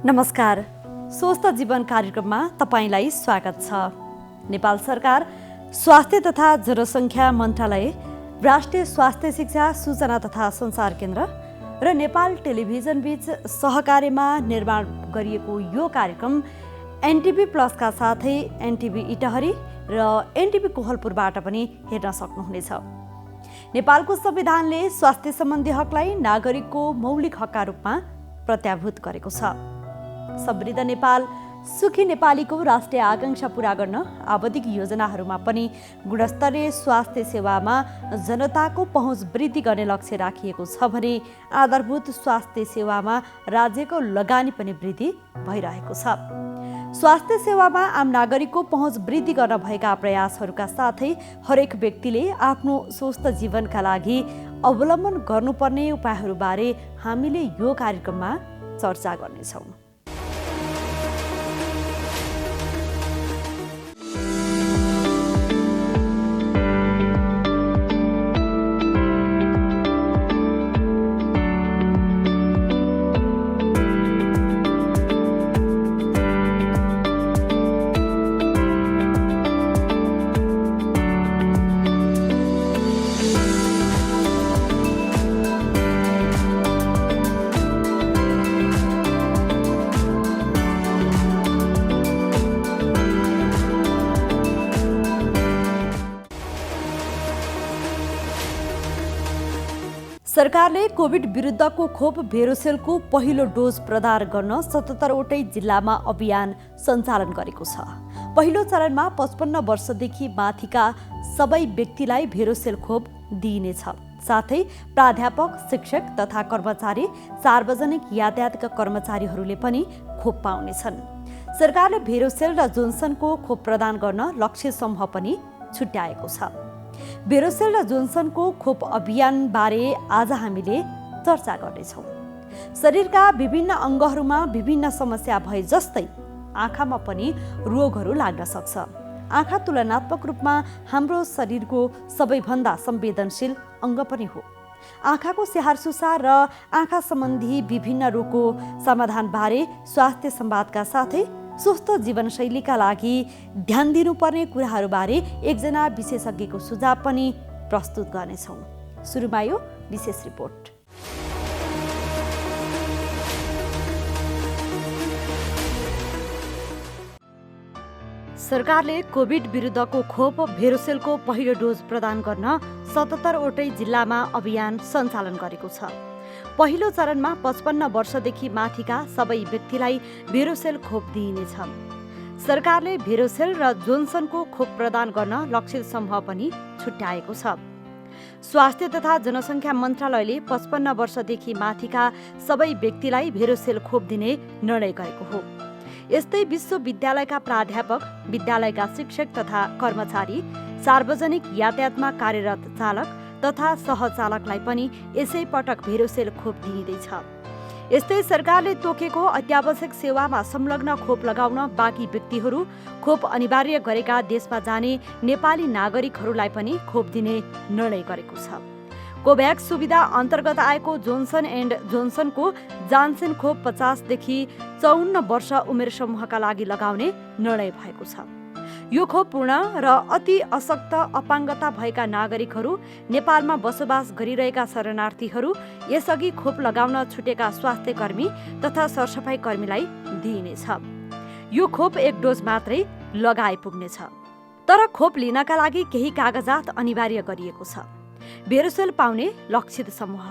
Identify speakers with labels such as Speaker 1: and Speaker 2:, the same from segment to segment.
Speaker 1: नमस्कार, स्वस्थ जीवन कार्यक्रममा तपाईंलाई स्वागत छ। नेपाल सरकार स्वास्थ्य तथा जनसङ्ख्या मन्त्रालय, राष्ट्रिय स्वास्थ्य शिक्षा सूचना तथा सञ्चार केन्द्र र नेपाल टेलिभिजन बीच सहकार्यमा निर्माण गरिएको यो कार्यक्रम एनटिभी प्लसका साथै एनटिभी इटहरी र एनटिभी कोहलपुरबाट पनि हेर्न सक्नुहुनेछ। नेपालको संविधानले स्वास्थ्य सम्बन्धी हकलाई नागरिकको मौलिक हकका रूपमा प्रत्याभूत गरेको छ। समृद्ध नेपाल, सुखी नेपालीको राष्ट्रिय आकांक्षा पूरा गर्न आवधिक योजनाहरूमा पनि गुणस्तरीय स्वास्थ्य सेवामा जनताको पहुँच वृद्धि गर्ने लक्ष्य राखिएको छ भने आधारभूत स्वास्थ्य सेवामा राज्यको लगानी पनि वृद्धि भइरहेको छ। स्वास्थ्य सेवामा आम नागरिकको पहुँच वृद्धि गर्न भएका प्रयासहरूका साथै हरेक व्यक्तिले आफ्नो स्वस्थ जीवनका लागि अवलम्बन गर्नुपर्ने उपायहरूबारे हामीले यो कार्यक्रममा चर्चा गर्नेछौँ। सरकारले कोभिड विरुद्धको खोप भेरोसेलको पहिलो डोज प्रदान गर्न 77वटै जिल्लामा अभियान सञ्चालन गरेको छ। पहिलो चरणमा 55 वर्षदेखि माथिका सबै व्यक्तिलाई भेरोसेल खोप दिइनेछ। साथै प्राध्यापक, शिक्षक तथा कर्मचारी, सार्वजनिक यातायातका कर्मचारीहरूले पनि खोप पाउनेछन्। सरकारले भेरोसेल र जोन्सनको खोप प्रदान गर्न लक्ष्य समूह पनि छुट्याएको छ। भेरोसेल र जोन्सनको खोप अभियानबारे आज हामीले चर्चा गर्नेछौँ। शरीरका विभिन्न अङ्गहरूमा विभिन्न समस्या भए जस्तै आँखामा पनि रोगहरू लाग्न सक्छ। आँखा तुलनात्मक रूपमा हाम्रो शरीरको सबैभन्दा संवेदनशील अङ्ग पनि हो। आँखाको स्याहार सुसार र आँखा सम्बन्धी विभिन्न रोगको समाधानबारे स्वास्थ्य संवादका साथै स्वस्थ जीवनशैलीका लागि ध्यान दिनुपर्ने कुराहरूबारे एकजना विशेषज्ञको सुझाव पनि प्रस्तुत गर्नेछौँ। सुरुमा यो विशेष रिपोर्ट। सरकारले कोभिड विरुद्धको खोप भेरोसेलको पहिलो डोज प्रदान गर्न 77वटै जिल्लामा अभियान सञ्चालन गरेको छ। पहिलो चरणमा 55 वर्षदेखि माथिका सबै व्यक्तिलाई भेरोसेल खोप दिइनेछ। सरकारले भेरोसेल र जोन्सनको खोप प्रदान गर्न लक्षित समूह पनि छुट्याएको छ। स्वास्थ्य तथा जनसङ्ख्या मन्त्रालयले 55 वर्षदेखि माथिका सबै व्यक्तिलाई भेरोसेल खोप दिने निर्णय गरेको हो। यस्तै विश्वविद्यालयका प्राध्यापक, विद्यालयका शिक्षक तथा कर्मचारी, सार्वजनिक यातायातमा कार्यरत चालक तथा सहचालकलाई पनि यसै पटक भेरोसेल खोप दिइँदैछ। यस्तै सरकारले तोकेको अत्यावश्यक सेवामा संलग्न खोप लगाउन बाँकी व्यक्तिहरू, खोप अनिवार्य गरेका देशमा जाने नेपाली नागरिकहरूलाई पनि खोप दिने निर्णय गरेको छ। कोभ्याक्स सुविधा अन्तर्गत आएको जोन्सन एन्ड जोन्सनको जानसेन खोप 50 देखि 54 वर्ष उमेर समूहका लागि लगाउने निर्णय भएको छ। यो खोप पूर्ण र अति अशक्त अपाङ्गता भएका नागरिकहरू, नेपालमा बसोबास गरिरहेका शरणार्थीहरू, यसअघि खोप लगाउन छुटेका स्वास्थ्य कर्मी तथा सरसफाई कर्मीलाई दिइनेछ। यो खोप एक डोज मात्रै लगाए पुग्नेछ। तर खोप लिनका लागि केही कागजात अनिवार्य गरिएको छ। भेरोसेल पाउने लक्षित समूह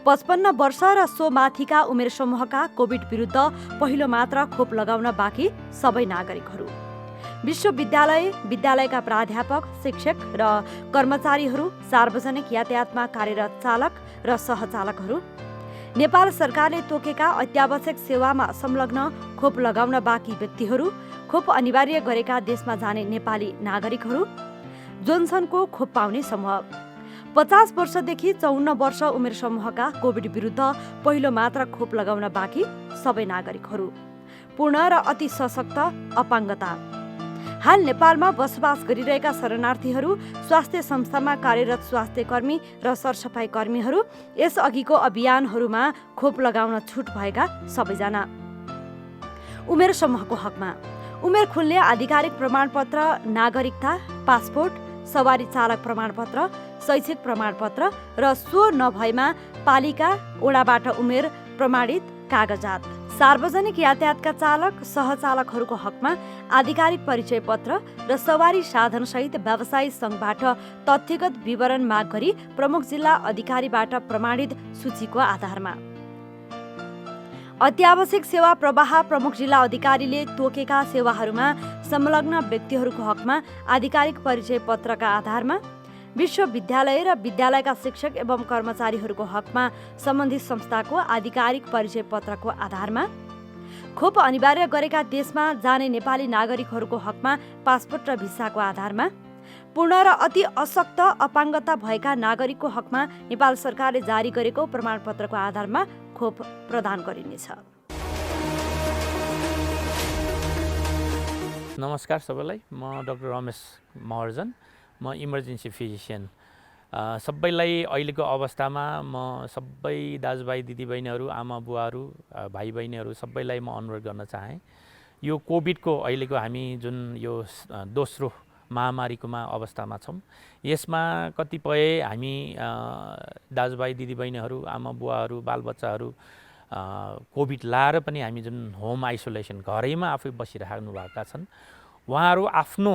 Speaker 1: 55 वर्ष र सो माथिका उमेर समूहका कोभिड विरुद्ध पहिलो मात्रा खोप लगाउन बाँकी सबै नागरिकहरू, विश्वविद्यालय, विद्यालयका प्राध्यापक, शिक्षक र कर्मचारीहरू, सार्वजनिक यातायातमा कार्यरत चालक र सहचालकहरू, नेपाल सरकारले तोकेका अत्यावश्यक सेवामा संलग्न खोप लगाउन बाँकी व्यक्तिहरू, खोप अनिवार्य गरेका देशमा जाने नेपाली नागरिकहरू, जोन्सनको खोप पाउने समूह 50 वर्षदेखि 54 वर्ष उमेर समूहका कोभिड विरुद्ध पहिलो मात्रा खोप लगाउन बाँकी सबै नागरिकहरू, पूर्ण र अति सशक्त अपाङ्गता, हाल नेपालमा बसोबास गरिरहेका शरणार्थीहरू, स्वास्थ्य संस्थामा कार्यरत स्वास्थ्य कर्मी र सरसफाई कर्मीहरू, यसअघिको अभियानहरूमा खोप लगाउन छुट भएका सबैजना। उमेर समूहको हकमा उमेर खुल्ने आधिकारिक प्रमाणपत्र, नागरिकता, पासपोर्ट, सवारी चालक प्रमाणपत्र, शैक्षिक प्रमाणपत्र र सो नभएमा पालिका वडाबाट उमेर प्रमाणित कागजात। सार्वजनिक यातायातका चालक सहचालकहरूको हकमा आधिकारिक परिचय पत्र र सवारी साधनसहित व्यवसायी सङ्घबाट तथ्यगत विवरण माग गरी प्रमुख जिल्ला अधिकारीबाट प्रमाणित सूचीको आधारमा। अत्यावश्यक सेवा प्रवाह प्रमुख जिल्ला अधिकारीले तोकेका सेवाहरूमा संलग्न व्यक्तिहरूको हकमा आधिकारिक परिचय पत्रका आधारमा। विश्वविद्यालय र विद्यालयका शिक्षक एवं कर्मचारीहरूको हकमा सम्बन्धित संस्थाको आधिकारिक परिचय पत्रको आधारमा। खोप अनिवार्य गरेका देशमा जाने नेपाली नागरिकहरूको हकमा पासपोर्ट र भिसाको आधारमा। पूर्ण र अति अशक्त अपाङ्गता भएका नागरिकको हकमा नेपाल सरकारले जारी गरेको प्रमाणपत्रको आधारमा खोप प्रदान गरिनेछ।
Speaker 2: नमस्कार सबैलाई, म डाक्टर रमेश महर्जन, म इमर्जेन्सी फिजिसियन। सबैलाई अहिलेको अवस्थामा म सबै दाजुभाइ दिदीबहिनीहरू, आमा बुवाहरू, भाइ बहिनीहरू सबैलाई म अनुरोध गर्न चाहेँ। यो कोभिडको अहिलेको हामी जुन यो दोस्रो महामारीकोमा अवस्थामा छौँ, यसमा कतिपय हामी दाजुभाइ दिदीबहिनीहरू, आमा बुवाहरू, बालबच्चाहरू कोभिड लाएर पनि हामी जुन होम आइसोलेसन घरैमा आफै बसिराख्नु भएका छन्, उहाँहरू आफ्नो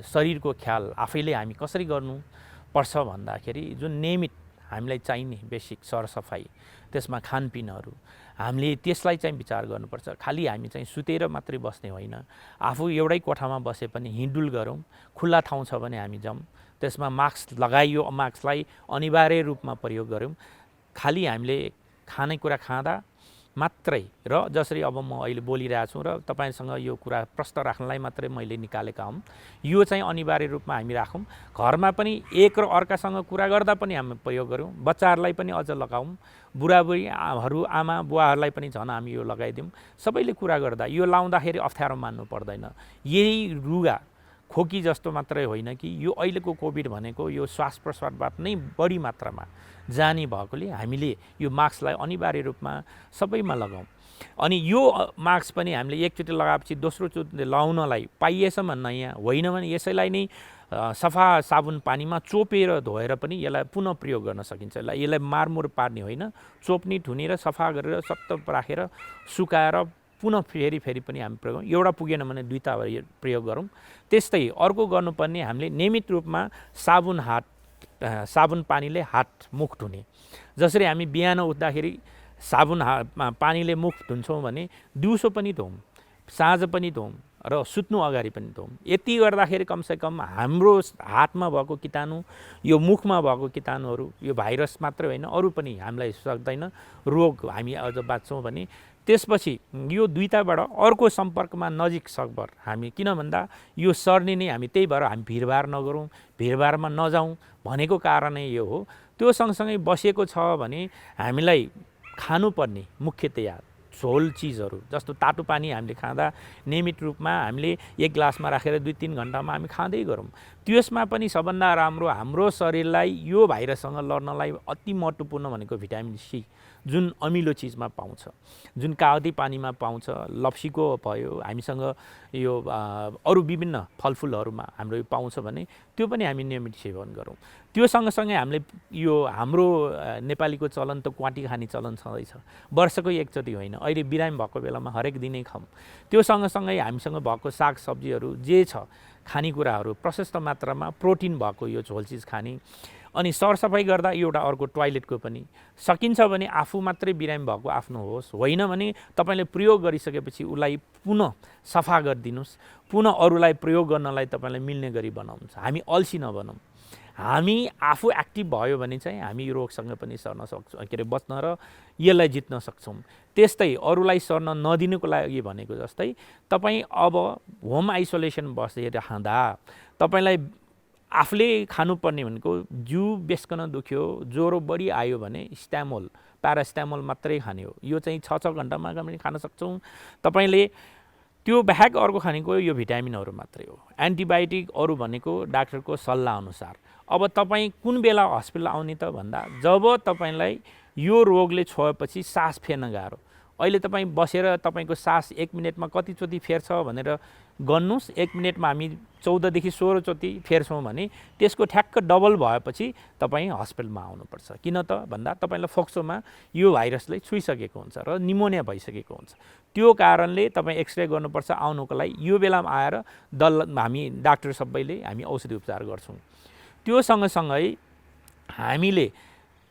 Speaker 2: शरीरको ख्याल आफैले हामी कसरी गर्नुपर्छ भन्दाखेरि जुन नियमित हामीलाई चाहिने बेसिक सरसफाइ, त्यसमा खानपिनहरू हामीले त्यसलाई चाहिँ विचार गर्नुपर्छ। खालि हामी चाहिँ सुतेर मात्रै बस्ने होइन, आफू एउटै कोठामा बसे पनि हिँडुल गरौँ, खुल्ला ठाउँ छ भने हामी जाउँ, त्यसमा मास्क लगाइयो, मास्कलाई अनिवार्य रूपमा प्रयोग गरौँ। खालि हामीले खानेकुरा खाँदा मात्रै र जसरी अब म अहिले बोलिरहेको छु र तपाईँसँग यो कुरा प्रश्न राख्नलाई मात्रै मैले निकालेका हौँ, यो चाहिँ अनिवार्य रूपमा हामी राखौँ। घरमा पनि एक र अर्कासँग कुरा गर्दा पनि हामी प्रयोग गरौँ, बच्चाहरूलाई पनि अझ लगाऊँ, बुढाबुढीहरू आमा बुवाहरूलाई पनि झन् हामी यो लगाइदिउँ। सबैले कुरा गर्दा यो लाउँदाखेरि अप्ठ्यारो मान्नु पर्दैन। यही रुगा खोकी जस्तो मात्रै होइन कि यो अहिलेको कोभिड भनेको यो श्वास प्रश्वासबाट नै बढी मात्रामा जाने भएकोले हामीले यो मास्कलाई अनिवार्य रूपमा सबैमा लगाऊँ। अनि यो मास्क पनि हामीले एकचोटि लगाएपछि दोस्रोचोटि लगाउनलाई पाइएछ नयाँ होइन भने यसैलाई नै सफा साबुन पानीमा चोपेर धोएर पनि यसलाई पुनः प्रयोग गर्न सकिन्छ। यसलाई मारमुर पार्ने होइन, चोप्ने धुनेर सफा गरेर सत्त राखेर सुकाएर पुनः फेरि पनि हामी प्रयोग गरौँ। एउटा पुगेन भने दुईटा प्रयोग गरौँ। त्यस्तै अर्को गर्नुपर्ने हामीले नियमित रूपमा साबुन पानीले हात मुख धुने। जसरी हामी बिहान उठ्दाखेरि पानीले मुख धुन्छौँ भने दिउँसो पनि धुौँ, साँझ पनि धुौँ र सुत्नु अगाडि पनि धुौँ। यति गर्दाखेरि कमसेकम हाम्रो हातमा भएको कीटाणु, यो मुखमा भएको कीटाणुहरू, यो भाइरस मात्रै होइन अरू पनि हामीलाई सक्दैन रोग हामी अझ बाँच्छौँ भने त्यसपछि यो दुईटाबाट अर्को सम्पर्कमा नजिक सकभर हामी, किन भन्दा यो सर्ने नै हामी, त्यही भएर हामी भिडभाड नगरौँ, भिडभाडमा नजाउँ भनेको कारण नै यो हो। त्यो सँगसँगै बसेको छ भने हामीलाई खानुपर्ने मुख्यतया झोल चिजहरू जस्तो तातो पानी हामीले खाँदा नियमित रूपमा हामीले एक ग्लासमा राखेर 2-3 घन्टामा हामी खाँदै गरौँ। त्यसमा पनि सबभन्दा राम्रो हाम्रो शरीरलाई यो भाइरससँग लड्नलाई अति महत्त्वपूर्ण भनेको भिटामिन सी, जुन अमिलो चिजमा पाउँछ, जुन कागती पानीमा पाउँछ, लप्सीको भयो, हामीसँग यो अरू विभिन्न फलफुलहरूमा हाम्रो यो पाउँछ भने त्यो पनि हामी नियमित सेवन गरौँ। त्यो सँगसँगै हामीले यो हाम्रो नेपालीको चलन त क्वाटी खाने चलन छँदैछ, वर्षको एकचोटि होइन, अहिले बिरामी भएको बेलामा हरेक दिनै खाऊँ। त्यो सँगसँगै हामीसँग भएको सागसब्जीहरू जे छ खानेकुराहरू प्रशस्त मात्रामा प्रोटिन भएको यो झोल चिज खाने। अनि सरसफाइ गर्दा एउटा अर्को टोयलेटको पनि सकिन्छ भने आफू मात्रै बिरामी भएको आफ्नो होस्, होइन भने तपाईँले प्रयोग गरिसकेपछि उसलाई पुनः सफा गरिदिनुहोस्, पुनः अरूलाई प्रयोग गर्नलाई तपाईँलाई मिल्ने गरी बनाउनुहोस्। हामी अल्छी नबनौँ, हामी आफू एक्टिभ भयो भने चाहिँ हामी यो रोगसँग पनि सर्न सक्छौँ, बच्न र यसलाई जित्न सक्छौँ। त्यस्तै अरूलाई सर्न नदिनुको लागि भनेको जस्तै तपाईँ अब होम आइसोलेसन बसिरहँदा तपाईँलाई आफूले खानुपर्ने भनेको जिउ बेस्कन दुख्यो, ज्वरो बढी आयो भने स्ट्यामोल, प्यारास्ट्यामोल मात्रै खाने हो। यो चाहिँ 6 घन्टामा पनि खान सक्छौँ। तपाईँले त्यो बाहेक अर्को खानेको यो भिटामिनहरू मात्रै हो। एन्टिबायोटिक अरू भनेको डाक्टरको सल्लाह अनुसार। अब तपाईँ कुन बेला हस्पिटल आउने त भन्दा जब तपाईँलाई यो रोगले छोएपछि सास फेर्न गाह्रो, अहिले तपाईँ बसेर तपाईँको सास 1 मिनेटमा कतिचोटि फेर्छ भनेर गर्नुहोस्। 1 मिनेटमा हामी 14 देखि 16 चोटि फेर्छौँ भने त्यसको ठ्याक्क डबल भएपछि तपाईँ हस्पिटलमा आउनुपर्छ। किन त भन्दा तपाईँलाई फोक्सोमा यो भाइरसले छुइसकेको हुन्छ र निमोनिया भइसकेको हुन्छ। त्यो कारणले तपाईँ एक्सरे गर्नुपर्छ। आउनुको लागि यो बेलामा आएर हामी डाक्टर सबैले हामी औषधि उपचार गर्छौँ। त्यो सँगसँगै हामीले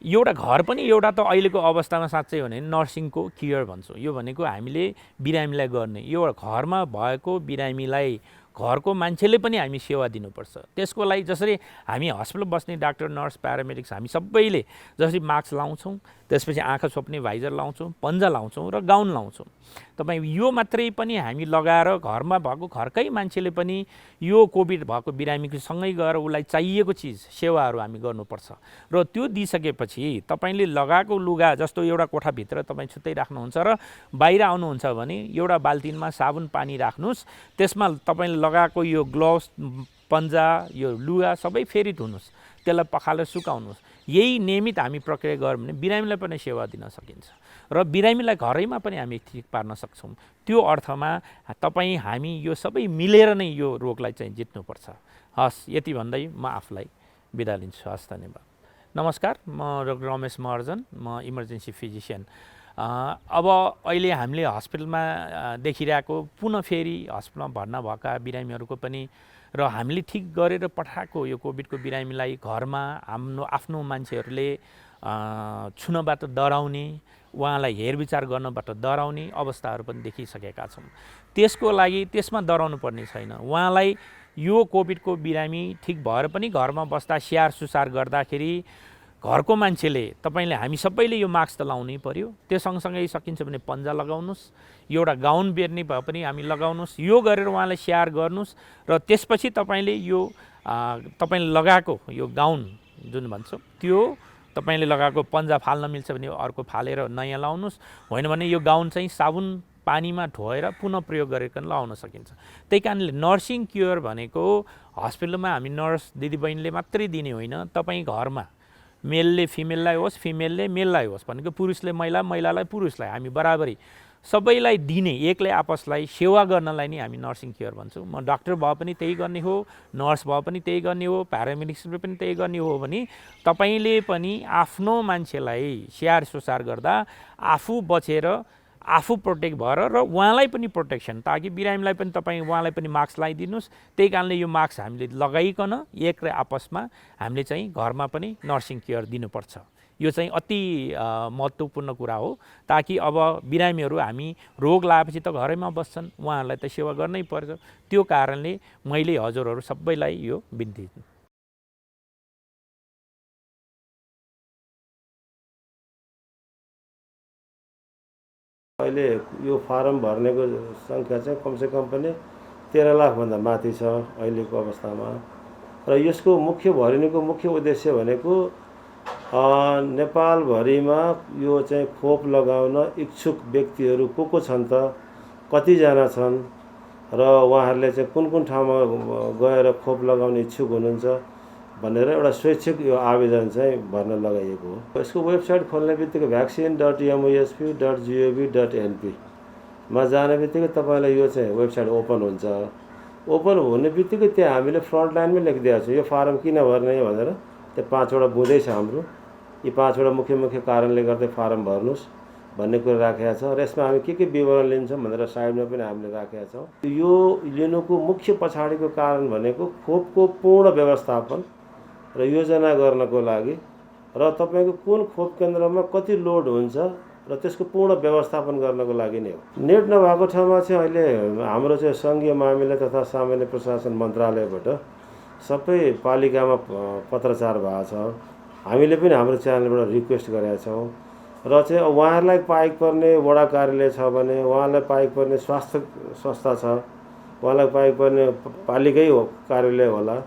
Speaker 2: एउटा घर पनि एउटा त अहिलेको अवस्थामा साँच्चै हो भने नर्सिङको केयर भन्छौँ। यो भनेको हामीले बिरामीलाई गर्ने, यो घरमा भएको बिरामीलाई घरको मान्छेले पनि हामी सेवा दिनुपर्छ। त्यसको लागि जसरी हामी हस्पिटल बस्ने डाक्टर, नर्स, प्यारामेडिक्स हामी सबैले जसरी मास्क लाउँछौँ, त्यसपछि आँखा छोप्ने भाइजर लाउँछौँ, पन्जा लाउँछौँ र गाउन लाउँछौँ। तपाईँ यो मात्रै पनि हामी लगाएर घरमा भएको घरकै मान्छेले पनि यो कोभिड भएको बिरामीको सँगै गएर उसलाई चाहिएको चिज सेवाहरू हामी गर्नुपर्छ। र त्यो दिइसकेपछि तपाईँले लगाएको लुगा जस्तो एउटा कोठाभित्र तपाईँ छुट्टै राख्नुहुन्छ र बाहिर आउनुहुन्छ भने एउटा बाल्टिनमा साबुन पानी राख्नुहोस्। त्यसमा तपाईँले लगाएको यो ग्लोभ्स, पन्जा, यो लुगा सबै फेरि धुनुहोस्, त्यसलाई पखालेर सुकाउनुहोस्। यही नियमित हामी प्रक्रिया गऱ्यौँ भने बिरामीलाई पनि सेवा दिन सकिन्छ र बिरामीलाई घरैमा पनि हामी ठिक पार्न सक्छौँ। त्यो अर्थमा तपाईँ हामी यो सबै मिलेर नै यो रोगलाई चाहिँ जित्नुपर्छ। हस्, यति भन्दै म आफूलाई बिदा लिन्छु। हस्, धन्यवाद। नमस्कार, म डाक्टर रमेश महर्जन, म इमर्जेन्सी फिजिसियन। अब अहिले हामीले हस्पिटलमा देखिरहेको पुनः फेरि हस्पिटलमा भर्ना भएका बिरामीहरूको पनि र हामीले ठिक गरेर पठाएको यो कोभिडको बिरामीलाई घरमा आफ्नो मान्छेहरूले छुनबाट डराउने, उहाँलाई हेरविचार गर्नबाट डराउने अवस्थाहरू पनि देखिसकेका छौँ। त्यसको लागि त्यसमा डराउनु पर्ने छैन। उहाँलाई यो कोभिडको बिरामी ठिक भएर पनि घरमा बस्दा स्याहार सुसार गर्दाखेरि घरको मान्छेले तपाईँले हामी सबैले यो मास्क त लाउनै पर्यो। त्यो सँगसँगै सकिन्छ भने पन्जा लगाउनुहोस्, एउटा गाउन बेर्ने भए पनि हामी लगाउनुहोस्। यो गरेर उहाँलाई स्याहार गर्नुहोस् र त्यसपछि तपाईँले यो तपाईँले लगाएको यो गाउन जुन भन्छौँ त्यो तपाईँले लगाएको पन्जा फाल्न मिल्छ भने अर्को फालेर नयाँ लाउनुहोस्। होइन भने यो गाउन चाहिँ साबुन पानीमा धोएर पुनः प्रयोग गरिकन लगाउन सकिन्छ। त्यही कारणले नर्सिङ केयर भनेको हस्पिटलमा हामी नर्स दिदीबहिनीले मात्रै दिने होइन, तपाईँ घरमा मेलले फिमेललाई होस्, फिमेलले मेललाई होस्, भनेको पुरुषले महिला, महिलालाई पुरुषलाई हामी बराबरी सबैलाई दिने, एकले आपसलाई सेवा गर्नलाई नै हामी नर्सिङ केयर भन्छौँ। म डाक्टर भए पनि त्यही गर्ने हो, नर्स भए पनि त्यही गर्ने हो, प्यारामेडिक्सले पनि त्यही गर्ने हो भने तपाईँले पनि आफ्नो मान्छेलाई स्याहार सुसार गर्दा आफू बचेर आफू प्रोटेक्ट भएर र उहाँलाई पनि प्रोटेक्सन, ताकि बिरामीलाई पनि तपाईँ उहाँलाई पनि मास्क लगाइदिनुहोस्। त्यही कारणले यो मास्क हामीले लगाइकन एक र आपसमा हामीले चाहिँ घरमा पनि नर्सिङ केयर दिनुपर्छ। यो चाहिँ अति महत्त्वपूर्ण कुरा हो, ताकि अब बिरामीहरू हामी रोग लागेपछि त घरैमा बस्छन्, उहाँहरूलाई त सेवा गर्नै पर्छ। त्यो कारणले मैले हजुरहरू सबैलाई यो बिन्ती
Speaker 3: अहिले यो फारम भर्नेको सङ्ख्या चाहिँ कमसेकम पनि 13 लाखभन्दा माथि छ अहिलेको अवस्थामा। र यसको मुख्य भरिनुको मुख्य उद्देश्य भनेको नेपालभरिमा यो चाहिँ खोप लगाउन इच्छुक व्यक्तिहरू को छन् त, कतिजना छन् र उहाँहरूले चाहिँ कुन कुन ठाउँमा गएर खोप लगाउने इच्छुक हुनुहुन्छ भनेर एउटा स्वैच्छिक यो आवेदन चाहिँ भर्न लगाइएको हो। यसको वेबसाइट खोल्ने बित्तिकै vaccine.musp.gov.np मा जाने बित्तिकै तपाईँलाई यो चाहिँ वेबसाइट ओपन हुन्छ। ओपन हुने बित्तिकै त्यहाँ हामीले फ्रन्ट लाइनमै लेखिदिएको छ यो फारम किन भर्ने भनेर। त्यो 5वटा बुँदै छ हाम्रो, यी 5वटा मुख्य कारणले गर्दा फारम भर्नुहोस् भन्ने कुरा राखेका छ। र यसमा हामी के विवरण लिन्छौँ भनेर साइडमा पनि हामीले राखेका छौँ। यो लिनुको मुख्य पछाडिको कारण भनेको खोपको पूर्ण व्यवस्थापन र योजना गर्नको लागि र तपाईँको कुन खोप केन्द्रमा कति लोड हुन्छ र त्यसको पूर्ण व्यवस्थापन गर्नको लागि नै हो। नेट नभएको ठाउँमा चाहिँ अहिले हाम्रो चाहिँ सङ्घीय मामिला तथा सामान्य प्रशासन मन्त्रालयबाट सबै पालिकामा पत्रचार भएको छ। हामीले पनि हाम्रो च्यानलबाट रिक्वेस्ट गरेका छौँ र चाहिँ उहाँहरूलाई पाइक पर्ने वडा कार्यालय छ भने, उहाँलाई पाइक पर्ने स्वास्थ्य संस्था छ, उहाँलाई पाइक पर्ने पालिकै कार्यालय होला,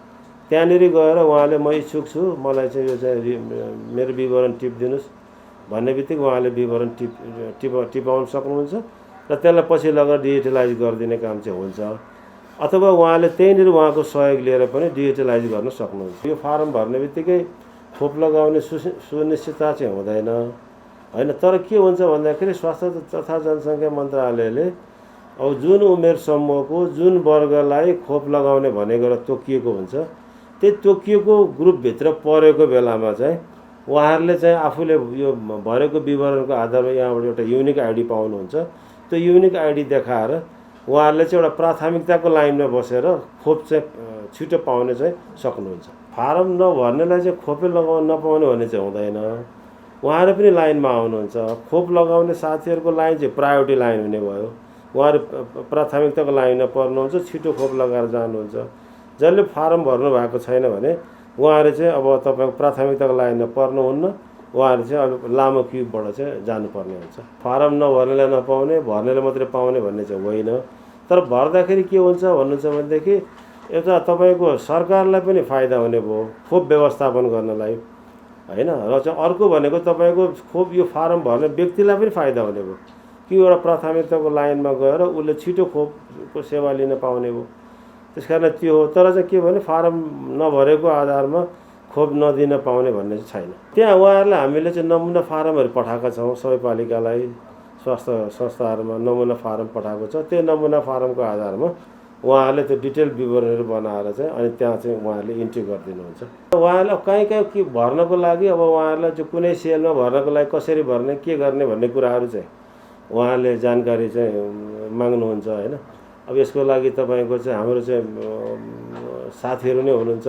Speaker 3: त्यहाँनिर गएर उहाँले म इच्छुक छु, मलाई चाहिँ यो चाहिँ मेरो विवरण टिपिदिनुहोस् भन्ने बित्तिकै उहाँले विवरण टिपाउन सक्नुहुन्छ र त्यसलाई पछि लगेर डिजिटलाइज गरिदिने काम चाहिँ हुन्छ। अथवा उहाँले त्यहीँनिर उहाँको सहयोग लिएर पनि डिजिटलाइज गर्न सक्नुहुन्छ। यो फारम भर्ने बित्तिकै खोप लगाउने सुनिश्चितता चाहिँ हुँदैन। होइन। तर के हुन्छ भन्दाखेरि स्वास्थ्य तथा जनसङ्ख्या मन्त्रालयले अब जुन उमेर समूहको जुन वर्गलाई खोप लगाउने भनेको र तोकिएको हुन्छ, त्यही तोकिएको ग्रुपभित्र परेको बेलामा चाहिँ उहाँहरूले चाहिँ आफूले यो भरेको विवरणको आधारमा यहाँबाट एउटा युनिक आइडी पाउनुहुन्छ। त्यो युनिक आइडी देखाएर उहाँहरूले चाहिँ एउटा प्राथमिकताको लाइनमा बसेर खोप चाहिँ छिटो पाउने चाहिँ सक्नुहुन्छ। फारम नभर्नेलाई चाहिँ खोपै लगाउन नपाउने भन्ने चाहिँ हुँदैन। उहाँहरू पनि लाइनमा आउनुहुन्छ। खोप लगाउने साथीहरूको लाइन चाहिँ प्रायोरिटी लाइन हुने भयो। उहाँहरू प्राथमिकताको लाइनमा पर्नुहुन्छ, छिटो खोप लगाएर जानुहुन्छ। जसले फारम भर्नु भएको छैन भने उहाँहरू चाहिँ अब तपाईँको प्राथमिकताको लाइनमा पर्नुहुन्न, उहाँहरू चाहिँ अब लामो क्युबाट चाहिँ जानुपर्ने हुन्छ। फारम नभर्नेलाई नपाउने, भर्नेले मात्रै पाउने भन्ने चाहिँ होइन। तर भर्दाखेरि के हुन्छ भन्नुहुन्छ भनेदेखि एउटा तपाईँको सरकारलाई पनि फाइदा हुने भयो खोप व्यवस्थापन गर्नलाई, होइन। र चाहिँ अर्को भनेको तपाईँको खोप यो फारम भर्ने व्यक्तिलाई पनि फाइदा हुने भयो कि एउटा प्राथमिकताको लाइनमा गएर उसले छिटो खोपको सेवा लिन पाउने भयो। त्यस कारण त्यो हो। तर चाहिँ के भने फारम नभरेको आधारमा खोप नदिन पाउने भन्ने चाहिँ छैन। त्यहाँ उहाँहरूलाई हामीले चाहिँ नमुना फारमहरू पठाएका छौँ। सबै पालिकालाई स्वास्थ्य संस्थाहरूमा नमुना फारम पठाएको छ। त्यो नमुना फारमको आधारमा उहाँहरूले त्यो डिटेल विवरणहरू बनाएर चाहिँ अनि त्यहाँ चाहिँ उहाँहरूले इन्ट्री गरिदिनुहुन्छ। उहाँहरूलाई कहीँ कहीँ के भर्नको लागि अब उहाँहरूलाई चाहिँ कुनै सेलमा भर्नको लागि कसरी भर्ने, के गर्ने भन्ने कुराहरू चाहिँ उहाँहरूले जानकारी चाहिँ माग्नुहुन्छ, होइन। अब यसको लागि तपाईँको चाहिँ हाम्रो चाहिँ साथीहरू नै हुनुहुन्छ,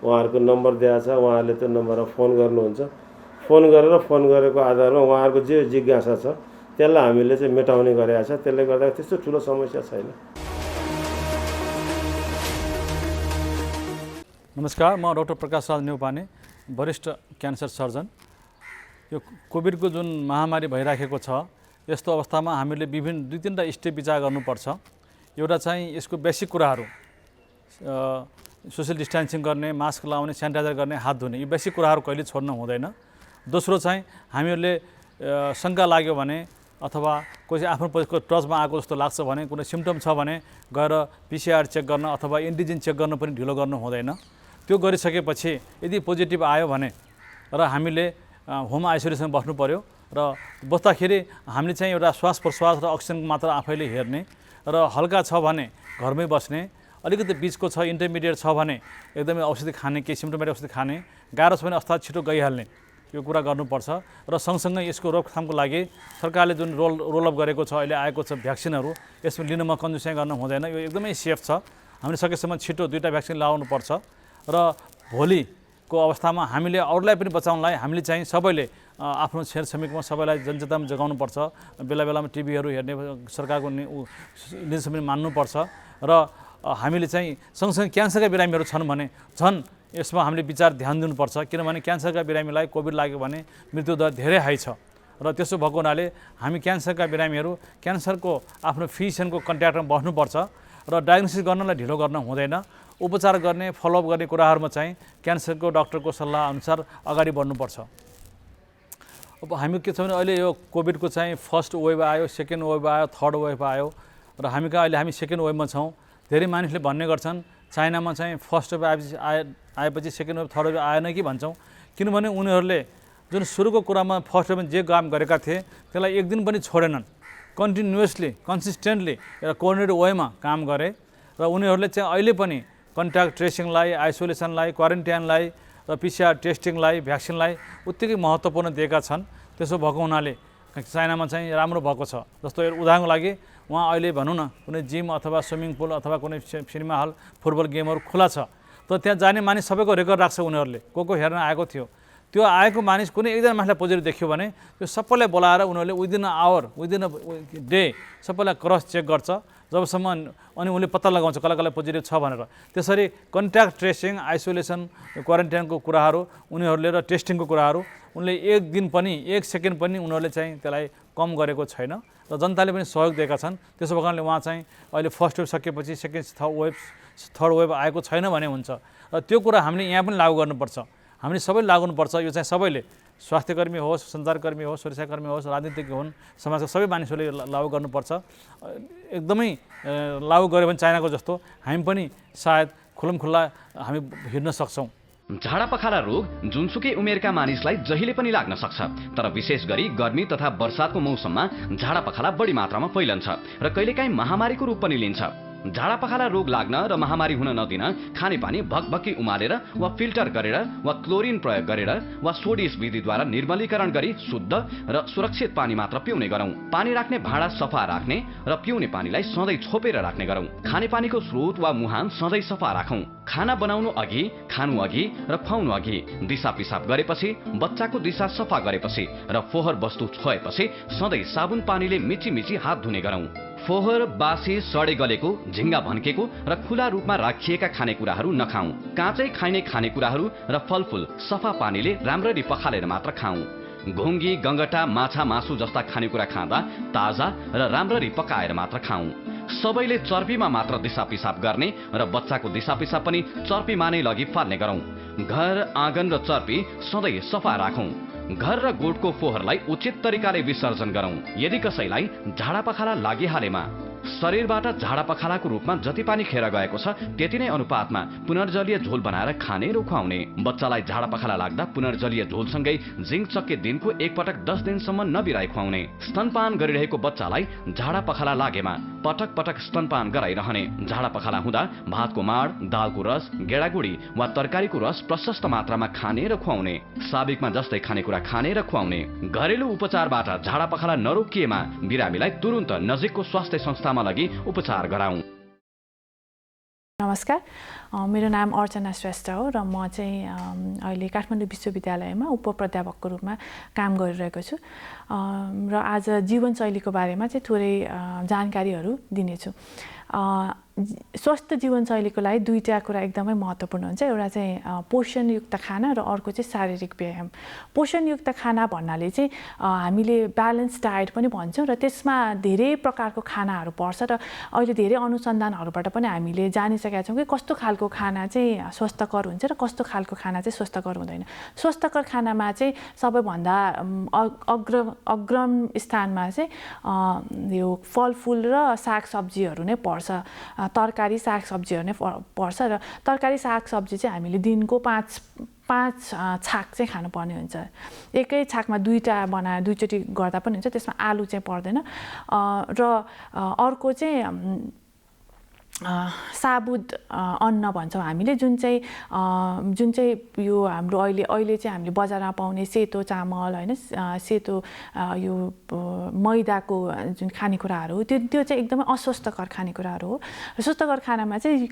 Speaker 3: उहाँहरूको नम्बर दिएको छ। उहाँहरूले त्यो नम्बरमा फोन गर्नुहुन्छ। फोन गरेको आधारमा उहाँहरूको जे जिज्ञासा छ त्यसलाई हामीले चाहिँ मेटाउने गरेका छ। त्यसले गर्दा त्यस्तो ठुलो समस्या छैन।
Speaker 4: नमस्कार, म डाक्टर प्रकाश राज नेउपाने, वरिष्ठ क्यान्सर सर्जन। यो कोभिडको जुन महामारी भइराखेको छ, यस्तो अवस्थामा हामीले विभिन्न 2-3टा स्टेप विचार गर्नुपर्छ। एउटा चाहिँ यसको बेसिक कुराहरू, सोसियल डिस्टेन्सिङ गर्ने, मास्क लगाउने, सेनिटाइजर गर्ने, हात धुने, यो बेसिक कुराहरू कहिले छोड्नु हुँदैन। दोस्रो चाहिँ हामीहरूले शङ्का लाग्यो भने अथवा कोही आफ्नो टचमा आएको जस्तो लाग्छ भने, कुनै सिम्टम छ भने गएर PCR चेक गर्न अथवा एन्टिजेन चेक गर्न पनि ढिलो गर्नु हुँदैन। त्यो गरिसकेपछि यदि पोजिटिभ आयो भने र हामीले होम आइसोलेसन बस्नु पर्यो र बस्दाखेरि हामीले चाहिँ एउटा श्वास प्रश्वास र अक्सिजन मात्र आफैले हेर्ने र हल्का छ भने घरमै बस्ने, अलिकति बिचको छ इन्टरमिडिएट छ भने एकदमै औषधि खाने, केही सिम्टोमेटिक औषधि खाने, गाह्रो छ भने अस्पताल छिटो गइहाल्ने, यो कुरा गर्नुपर्छ। र सँगसँगै यसको रोकथामको लागि सरकारले जुन रोलअप गरेको छ, अहिले आएको छ भ्याक्सिनहरू, यसमा लिन म कन्जुसाइ गर्नु हुँदैन। यो एकदमै सेफ छ। हामीले सकेसम्म छिटो 2टा भ्याक्सिन लगाउनुपर्छ र भोलिको अवस्थामा हामीले अरूलाई पनि बचाउनलाई हामीले चाहिँ सबैले आफ्नो छेरछिमेकमा सबैलाई जनचेतना जगाउनुपर्छ। बेला बेलामा टिभीहरू हेर्ने, सरकारको निर्देशन पनि मान्नुपर्छ र हामीले चाहिँ सँगसँगै क्यान्सरका बिरामीहरू छन् भने झन् यसमा हामीले विचार ध्यान दिनुपर्छ। किनभने क्यान्सरका बिरामीलाई कोभिड लाग्यो भने मृत्युदर धेरै हाई छ र त्यसो भएको हुनाले हामी क्यान्सरका बिरामीहरू क्यान्सरको आफ्नो फिजिसियनको कन्ट्याक्टमा बस्नुपर्छ र डायग्नोसिस गर्नलाई ढिलो गर्न हुँदैन। उपचार गर्ने, फलोअप गर्ने कुराहरूमा चाहिँ क्यान्सरको डक्टरको सल्लाह अनुसार अगाडि बढ्नुपर्छ। अब हामी के छ भने अहिले यो कोभिडको चाहिँ फर्स्ट वेभ आयो, सेकेन्ड वेभ आयो, थर्ड वेभ आयो र हामी कहाँ अहिले हामी सेकेन्ड वेभमा छौँ। धेरै मानिसले भन्ने गर्छन् चाइनामा चाहिँ फर्स्ट वेभ आएपछि सेकेन्ड वेभ, थर्ड वेभ आएन कि भन्छौँ। किनभने उनीहरूले जुन सुरुको कुरामा फर्स्ट वेभमा जे काम गरेका थिए त्यसलाई एक दिन पनि छोडेनन्, कन्टिन्युअसली कन्सिस्टेन्टली एउटा कोअर्डिनेटेड वेमा काम गरे र उनीहरूले चाहिँ अहिले पनि कन्ट्याक्ट ट्रेसिङलाई, आइसोलेसनलाई, क्वारेन्टाइनलाई र PCR टेस्टिङलाई, भ्याक्सिनलाई उत्तिकै महत्त्वपूर्ण दिएका छन्। त्यसो भएको हुनाले चाइनामा चाहिँ राम्रो भएको छ। जस्तो उदाहरणको लागि वहाँ अहिले भनौँ न कुनै जिम अथवा स्विमिङ पुल अथवा कुनै सिनेमा हल, फुटबल गेमहरू खुला छ, तर त्यहाँ जाने मानिस सबैको रेकर्ड राख्छ उनीहरूले, को हेर्न आएको थियो। त्यो आएको मानिस कुनै एकजना मानिसलाई पोजिटिभ देख्यो भने त्यो सबैलाई बोलाएर उनीहरूले within a hour, within a day सबैलाई क्रस चेक गर्छ, जबसम्म अनि उनले पत्ता लगाउँछ कसलाई कसलाई पोजिटिभ छ भनेर। त्यसरी कन्ट्याक्ट ट्रेसिङ, आइसोलेसन, क्वारेन्टाइनको कुराहरू उनीहरूले र टेस्टिङको कुराहरू उनले एक दिन पनि, एक सेकेन्ड पनि उनीहरूले चाहिँ त्यसलाई कम गरेको छैन र जनताले पनि सहयोग दिएका छन्। त्यसो भएको कारणले उहाँ चाहिँ अहिले फर्स्ट वेभ सकेपछि सेकेन्ड थर्ड वेभ आएको छैन भने हुन्छ। र त्यो कुरा हामीले यहाँ पनि लागू गर्नुपर्छ। हामीले सबैले लागू गर्नुपर्छ। यो चाहिँ सबैले, स्वास्थ्यकर्मी होस्, सञ्चारकर्मी होस्, सुरक्षाकर्मी होस्, राजनीतिज्ञ हुन्, समाजका सबै मानिसहरूले लागू गर्नुपर्छ। एकदमै लागू गऱ्यो भने चाइनाको जस्तो हामी पनि सायद खुल्लमखुल्ला हामी हिँड्न सक्छौँ।
Speaker 5: झाडापखाला रोग जुनसुकै उमेरका मानिसलाई जहिले पनि लाग्न सक्छ, तर विशेष गरी गर्मी तथा वर्षातको मौसममा झाडापखाला बढी मात्रामा फैलन्छ र कहिलेकाहीँ महामारीको रूप पनि लिन्छ। झाडापखाला रोग लाग्न र महामारी हुन नदिन खानेपानी भकभकी उमालेर वा फिल्टर गरेर वा क्लोरिन प्रयोग गरेर वा सोडिस विधिद्वारा निर्मलीकरण गरी शुद्ध र सुरक्षित पानी मात्र पिउने गरौँ। पानी राख्ने भाँडा सफा राख्ने र पिउने पानीलाई सधैँ छोपेर राख्ने गरौँ। खानेपानीको स्रोत वा मुहान सधैँ सफा राखौँ। खाना बनाउनु अघि, खानु अघि र खुवाउनु अघि दिसा पिसाब गरेपछि, बच्चाको दिसा सफा गरेपछि र फोहोर वस्तु छोएपछि सधैँ साबुन पानीले मिची हात धुने गरौँ। फोहोर, बासी, सडे गलेको, झिङ्गा भन्केको र खुला रूपमा राखिएका खानेकुराहरू नखाऊ। काँचै खाइने खानेकुराहरू र फलफुल सफा पानीले राम्ररी पखालेर मात्र खाऊ। घुङ्गी, गङ्गटा, माछा, मासु जस्ता खानेकुरा खाँदा ताजा र राम्ररी पकाएर मात्र खाऊ। सबैले चर्पीमा मात्र दिसा पिसाब गर्ने र बच्चाको दिसा पिसाब पनि चर्पीमा नै लगी फाल्ने गरौँ। घर, आँगन र चर्पी सधैँ सफा राखौँ। घर र गोठको फोहोरलाई उचित तरिकाले विसर्जन गरौँ। यदि कसैलाई झाडापखाला लागिहालेमा शरीरबाट झाडापखालाको रूपमा जति पानी खेर गएको छ त्यति नै अनुपातमा पुनर्जलीय झोल बनाएर खाने र खुवाउने। बच्चालाई झाडापखाला लाग्दा पुनर्जलीय झोलसँगै जिङ्क चक्के दिनको एकपटक 10 दिनसम्म नबिराई खुवाउने। स्तनपान गरिरहेको बच्चालाई झाडापखाला लागेमा पटक पटक स्तनपान गराइरहने। झाडापखाला हुँदा भातको माड, दालको रस, गेडागुडी वा तरकारीको रस प्रशस्त मात्रामा खाने र खुवाउने। साबिकमा जस्तै खानेकुरा खाने र खुवाउने। घरेलु उपचारबाट झाडापखाला नरोकिएमा बिरामीलाई तुरुन्त नजिकको स्वास्थ्य संस्थामा लगी उपचार गराउँ।
Speaker 6: नमस्कार, मेरो नाम अर्चना श्रेष्ठ हो र म चाहिँ अहिले काठमाडौँ विश्वविद्यालयमा उपप्राध्यापकको रूपमा काम गरिरहेको छु र आज जीवनशैलीको बारेमा चाहिँ थोरै जानकारीहरू दिनेछु। स्वस्थ जीवनशैलीको लागि दुईटा कुरा एकदमै महत्त्वपूर्ण हुन्छ। एउटा चाहिँ पोषणयुक्त खाना र अर्को चाहिँ शारीरिक व्यायाम। पोषणयुक्त खाना भन्नाले चाहिँ हामीले ब्यालेन्स डायट पनि भन्छौँ र त्यसमा धेरै प्रकारको खानाहरू पर्छ र अहिले धेरै अनुसन्धानहरूबाट पनि हामीले जानिसकेका छौँ कि कस्तो खालको खाना चाहिँ स्वस्थकर हुन्छ र कस्तो खालको खाना चाहिँ स्वस्थकर हुँदैन। स्वस्थकर खानामा चाहिँ सबैभन्दा अग्रम स्थानमा चाहिँ यो फलफुल र सागसब्जीहरू नै पर्छ। तरकारी सागसब्जीहरू नै पर्छ र तरकारी सागसब्जी चाहिँ हामीले दिनको 5 छाक चाहिँ खानुपर्ने हुन्छ। एकै छाकमा दुईचोटि गर्दा पनि हुन्छ, त्यसमा आलु चाहिँ पर्दैन। र अर्को चाहिँ साबुत अन्न भन्छौँ हामीले, जुन चाहिँ यो हाम्रो अहिले चाहिँ हामीले बजारमा पाउने सेतो चामल होइन, सेतो यो मैदाको जुन खानेकुराहरू हो त्यो चाहिँ एकदमै अस्वस्थकर खानेकुराहरू हो। र स्वस्थकर खानामा चाहिँ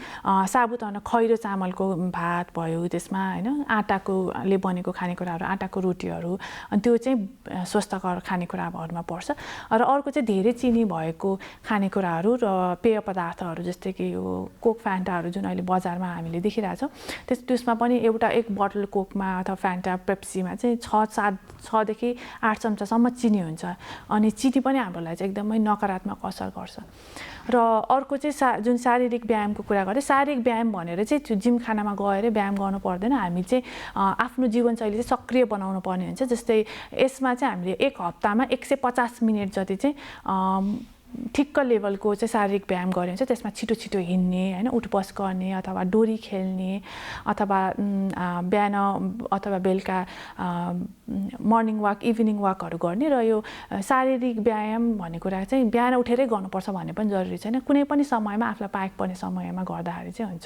Speaker 6: साबुत अन्न, खैरो चामलको भात भयो, त्यसमा होइन आटाले बनेको खानेकुराहरू, आटाको रोटीहरू, अनि त्यो चाहिँ स्वस्थकर खानेकुराहरूमा पर्छ। र अर्को चाहिँ धेरै चिनी भएको खानेकुराहरू र पेय पदार्थहरू जस्तै कि यो कोक, फ्यान्टाहरू जुन अहिले बजारमा हामीले देखिरहेछौँ, त्यसमा पनि एक बोतल कोकमा अथवा फ्यान्टा, पेप्सीमा चाहिँ 6देखि 8 चम्चासम्म चिनी हुन्छ। अनि चिनी पनि हाम्रो लागि चाहिँ एकदमै नकारात्मक असर गर्छ। र अर्को चाहिँ जुन शारीरिक व्यायामको कुरा गरेँ, शारीरिक व्यायाम भनेर चाहिँ त्यो जिमखानामा गएर व्यायाम गर्नु पर्दैन। हामी चाहिँ आफ्नो जीवनशैली चाहिँ सक्रिय बनाउनु पर्ने हुन्छ। जस्तै यसमा चाहिँ हामीले एक हप्तामा 150 मिनट जति चाहिँ ठिक्क लेभलको चाहिँ शारीरिक व्यायाम गऱ्यो भने चाहिँ त्यसमा छिटो हिँड्ने होइन, उठबस गर्ने अथवा डोरी खेल्ने अथवा बिहान अथवा बेलुका मर्निङ वाक, इभिनिङ वाकहरू गर्ने। र यो शारीरिक व्यायाम भन्ने कुरा चाहिँ बिहान उठेरै गर्नुपर्छ भन्ने पनि जरुरी छैन। कुनै पनि समयमा आफूलाई पाएको पर्ने समयमा गर्दाखेरि चाहिँ हुन्छ।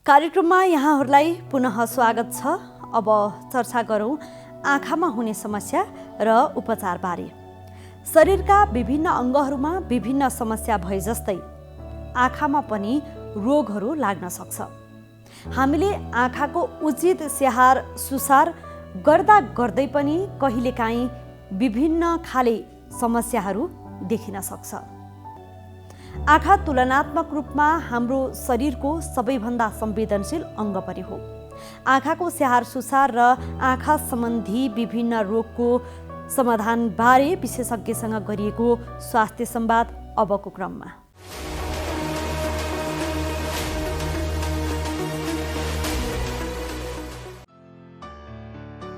Speaker 1: कार्यक्रममा यहाँहरूलाई पुनः स्वागत छ। अब चर्चा गरौँ आँखामा हुने समस्या र उपचारबारे। शरीरका विभिन्न अङ्गहरूमा विभिन्न समस्या भए जस्तै आँखामा पनि रोगहरू लाग्न सक्छ। हामीले आँखाको उचित स्याहार सुसार गर्दै पनि कहिलेकाहीँ विभिन्न खाले समस्याहरू देखिन सक्छ। आँखा तुलनात्मक रूपमा हाम्रो शरीरको सबैभन्दा संवेदनशील अङ्ग पनि हो। आँखाको स्याहार सुसार र आँखा सम्बन्धी विभिन्न रोगको समाधानबारे विशेषज्ञसँग गरिएको स्वास्थ्य संवाद अबको क्रममा।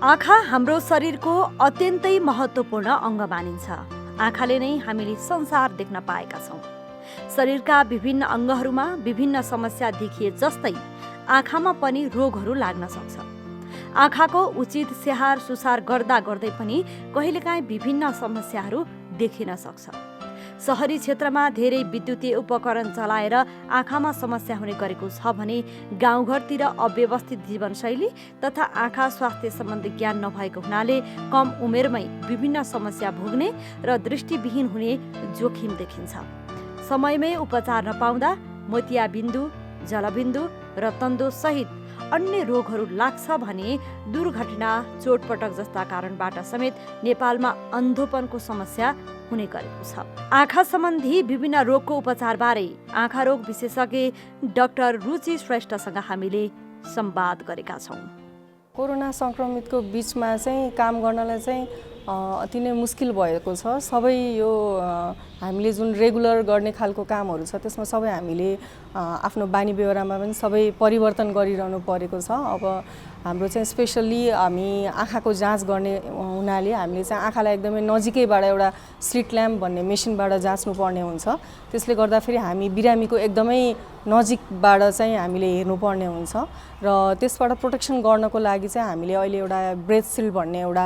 Speaker 1: आँखा हाम्रो शरीरको अत्यन्तै महत्त्वपूर्ण अङ्ग मानिन्छ। आँखाले नै हामीले संसार देख्न पाएका छौँ। शरीरका विभिन्न अङ्गहरूमा विभिन्न समस्या देखिए जस्तै आँखामा पनि रोगहरू लाग्न सक्छ। आँखाको उचित स्याहार सुसार गर्दा गर्दै पनि कहिलेकाहीँ विभिन्न समस्याहरू देखिन सक्छ। सहरी क्षेत्रमा धेरै विद्युतीय उपकरण चलाएर आँखामा समस्या हुने गरेको छ भने गाउँघरतिर अव्यवस्थित जीवनशैली तथा आँखा स्वास्थ्य सम्बन्धी ज्ञान नभएको हुनाले कम उमेरमै विभिन्न समस्या भोग्ने र दृष्टिविहीन हुने जोखिम देखिन्छ। समयमै उपचार नपाउँदा मोतियाबिन्दु, जलबिन्दु र तन्दो सहित अन्य रोगहरू लाग्छ भने दुर्घटना, चोटपटक जस्ता कारणबाट समेत नेपालमा अन्धोपनको समस्या हुने गरेको छ। आँखा सम्बन्धी विभिन्न रोगको उपचारबारे आँखा रोग विशेषज्ञ डाक्टर रुचि श्रेष्ठसँग हामीले संवाद गरेका छौँ।
Speaker 7: कोरोना संक्रमितको बिचमा चाहिँ काम गर्नलाई चाहिँ अति नै मुस्किल भएको छ। सबै यो हामीले जुन रेगुलर गर्ने खालको कामहरू छ त्यसमा सबै हामीले आफ्नो बानी बेहोरामा पनि सबै परिवर्तन गरिरहनु परेको छ। अब हाम्रो चाहिँ स्पेसल्ली हामी आँखाको जाँच गर्ने हुनाले हामीले चाहिँ आँखालाई एकदमै नजिकैबाट एउटा स्लिट ल्याम्प भन्ने मेसिनबाट जाँच्नु पर्ने हुन्छ। त्यसले गर्दाखेरि हामी बिरामीको एकदमै नजिकबाट चाहिँ हामीले हेर्नुपर्ने हुन्छ र त्यसबाट प्रोटेक्सन गर्नको लागि चाहिँ हामीले अहिले एउटा ब्रेथ सिल्ड भन्ने एउटा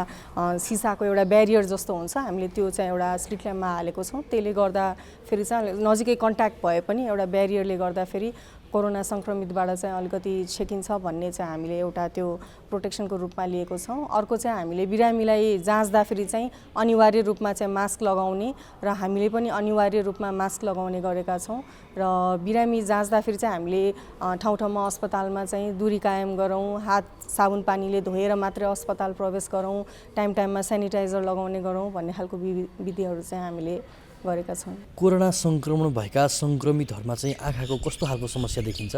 Speaker 7: सिसाको एउटा ब्यारियर जस्तो हुन्छ, हामीले त्यो चाहिँ एउटा स्लिट ल्याम्पमा हालेको छौँ। त्यसले गर्दा फेरि चाहिँ नजिकै कन्ट्याक्ट भए पनि एउटा ब्यारियरले गर्दाखेरि कोरोना संक्रमितबाट चाहिँ अलिकति छेकिन्छ भन्ने चाहिँ हामीले एउटा त्यो प्रोटेक्सनको रूपमा लिएको छौँ। अर्को चाहिँ हामीले बिरामीलाई जाँच्दाखेरि चाहिँ अनिवार्य रूपमा चाहिँ मास्क लगाउने र हामीले पनि अनिवार्य रूपमा मास्क लगाउने गरेका छौँ र बिरामी जाँच्दाखेरि चाहिँ हामीले ठाउँ ठाउँमा अस्पतालमा चाहिँ दूरी कायम गरौँ, हात साबुन पानीले धोएर मात्रै अस्पताल प्रवेश गरौँ, टाइम टाइममा सेनिटाइजर लगाउने गरौँ भन्ने खालको विधिहरू चाहिँ हामीले गरेका छौँ।
Speaker 8: कोरोना संक्रमण भएका संक्रमितहरूमा चाहिँ आँखाको कस्तो खालको समस्या देखिन्छ?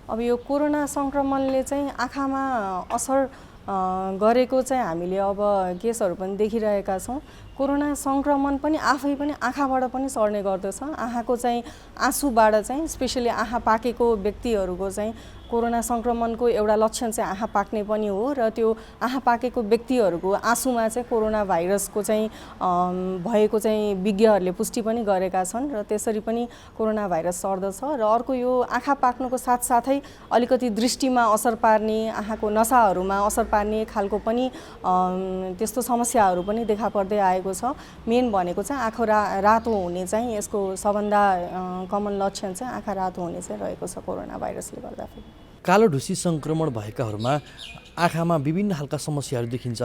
Speaker 7: अब यो कोरोना संक्रमणले चाहिँ आँखामा असर गरेको चाहिँ हामीले अब केसहरू पनि देखिरहेका छौँ। कोरोना संक्रमण पनि आफै पनि आँखाबाट पनि सर्ने गर्दछ। आँखाको चाहिँ आँसुबाट चाहिँ स्पेसली आँखा पाकेको व्यक्तिहरूको चाहिँ कोरोना संक्रमणको एउटा लक्षण चाहिँ आँखा पाक्ने पनि हो र त्यो आँखा पाकेको व्यक्तिहरूको आँसुमा चाहिँ कोरोना भाइरसको चाहिँ भएको चाहिँ विज्ञहरूले पुष्टि पनि गरेका छन् र त्यसरी पनि कोरोना भाइरस सर्दछ। र अर्को यो आँखा पाक्नुको साथसाथै अलिकति दृष्टिमा असर पार्ने, आँखाको नसाहरूमा असर पार्ने खालको पनि त्यस्तो समस्याहरू पनि देखा पर्दै आएको छ। मेन भनेको चाहिँ आँखा रातो हुने चाहिँ यसको सबभन्दा कमन लक्षण चाहिँ आँखा रातो हुने चाहिँ रहेको छ कोरोना भाइरसले गर्दाखेरि।
Speaker 8: कालो ढुसी संक्रमण भएकाहरूमा आँखामा विभिन्न खालका समस्याहरू देखिन्छ।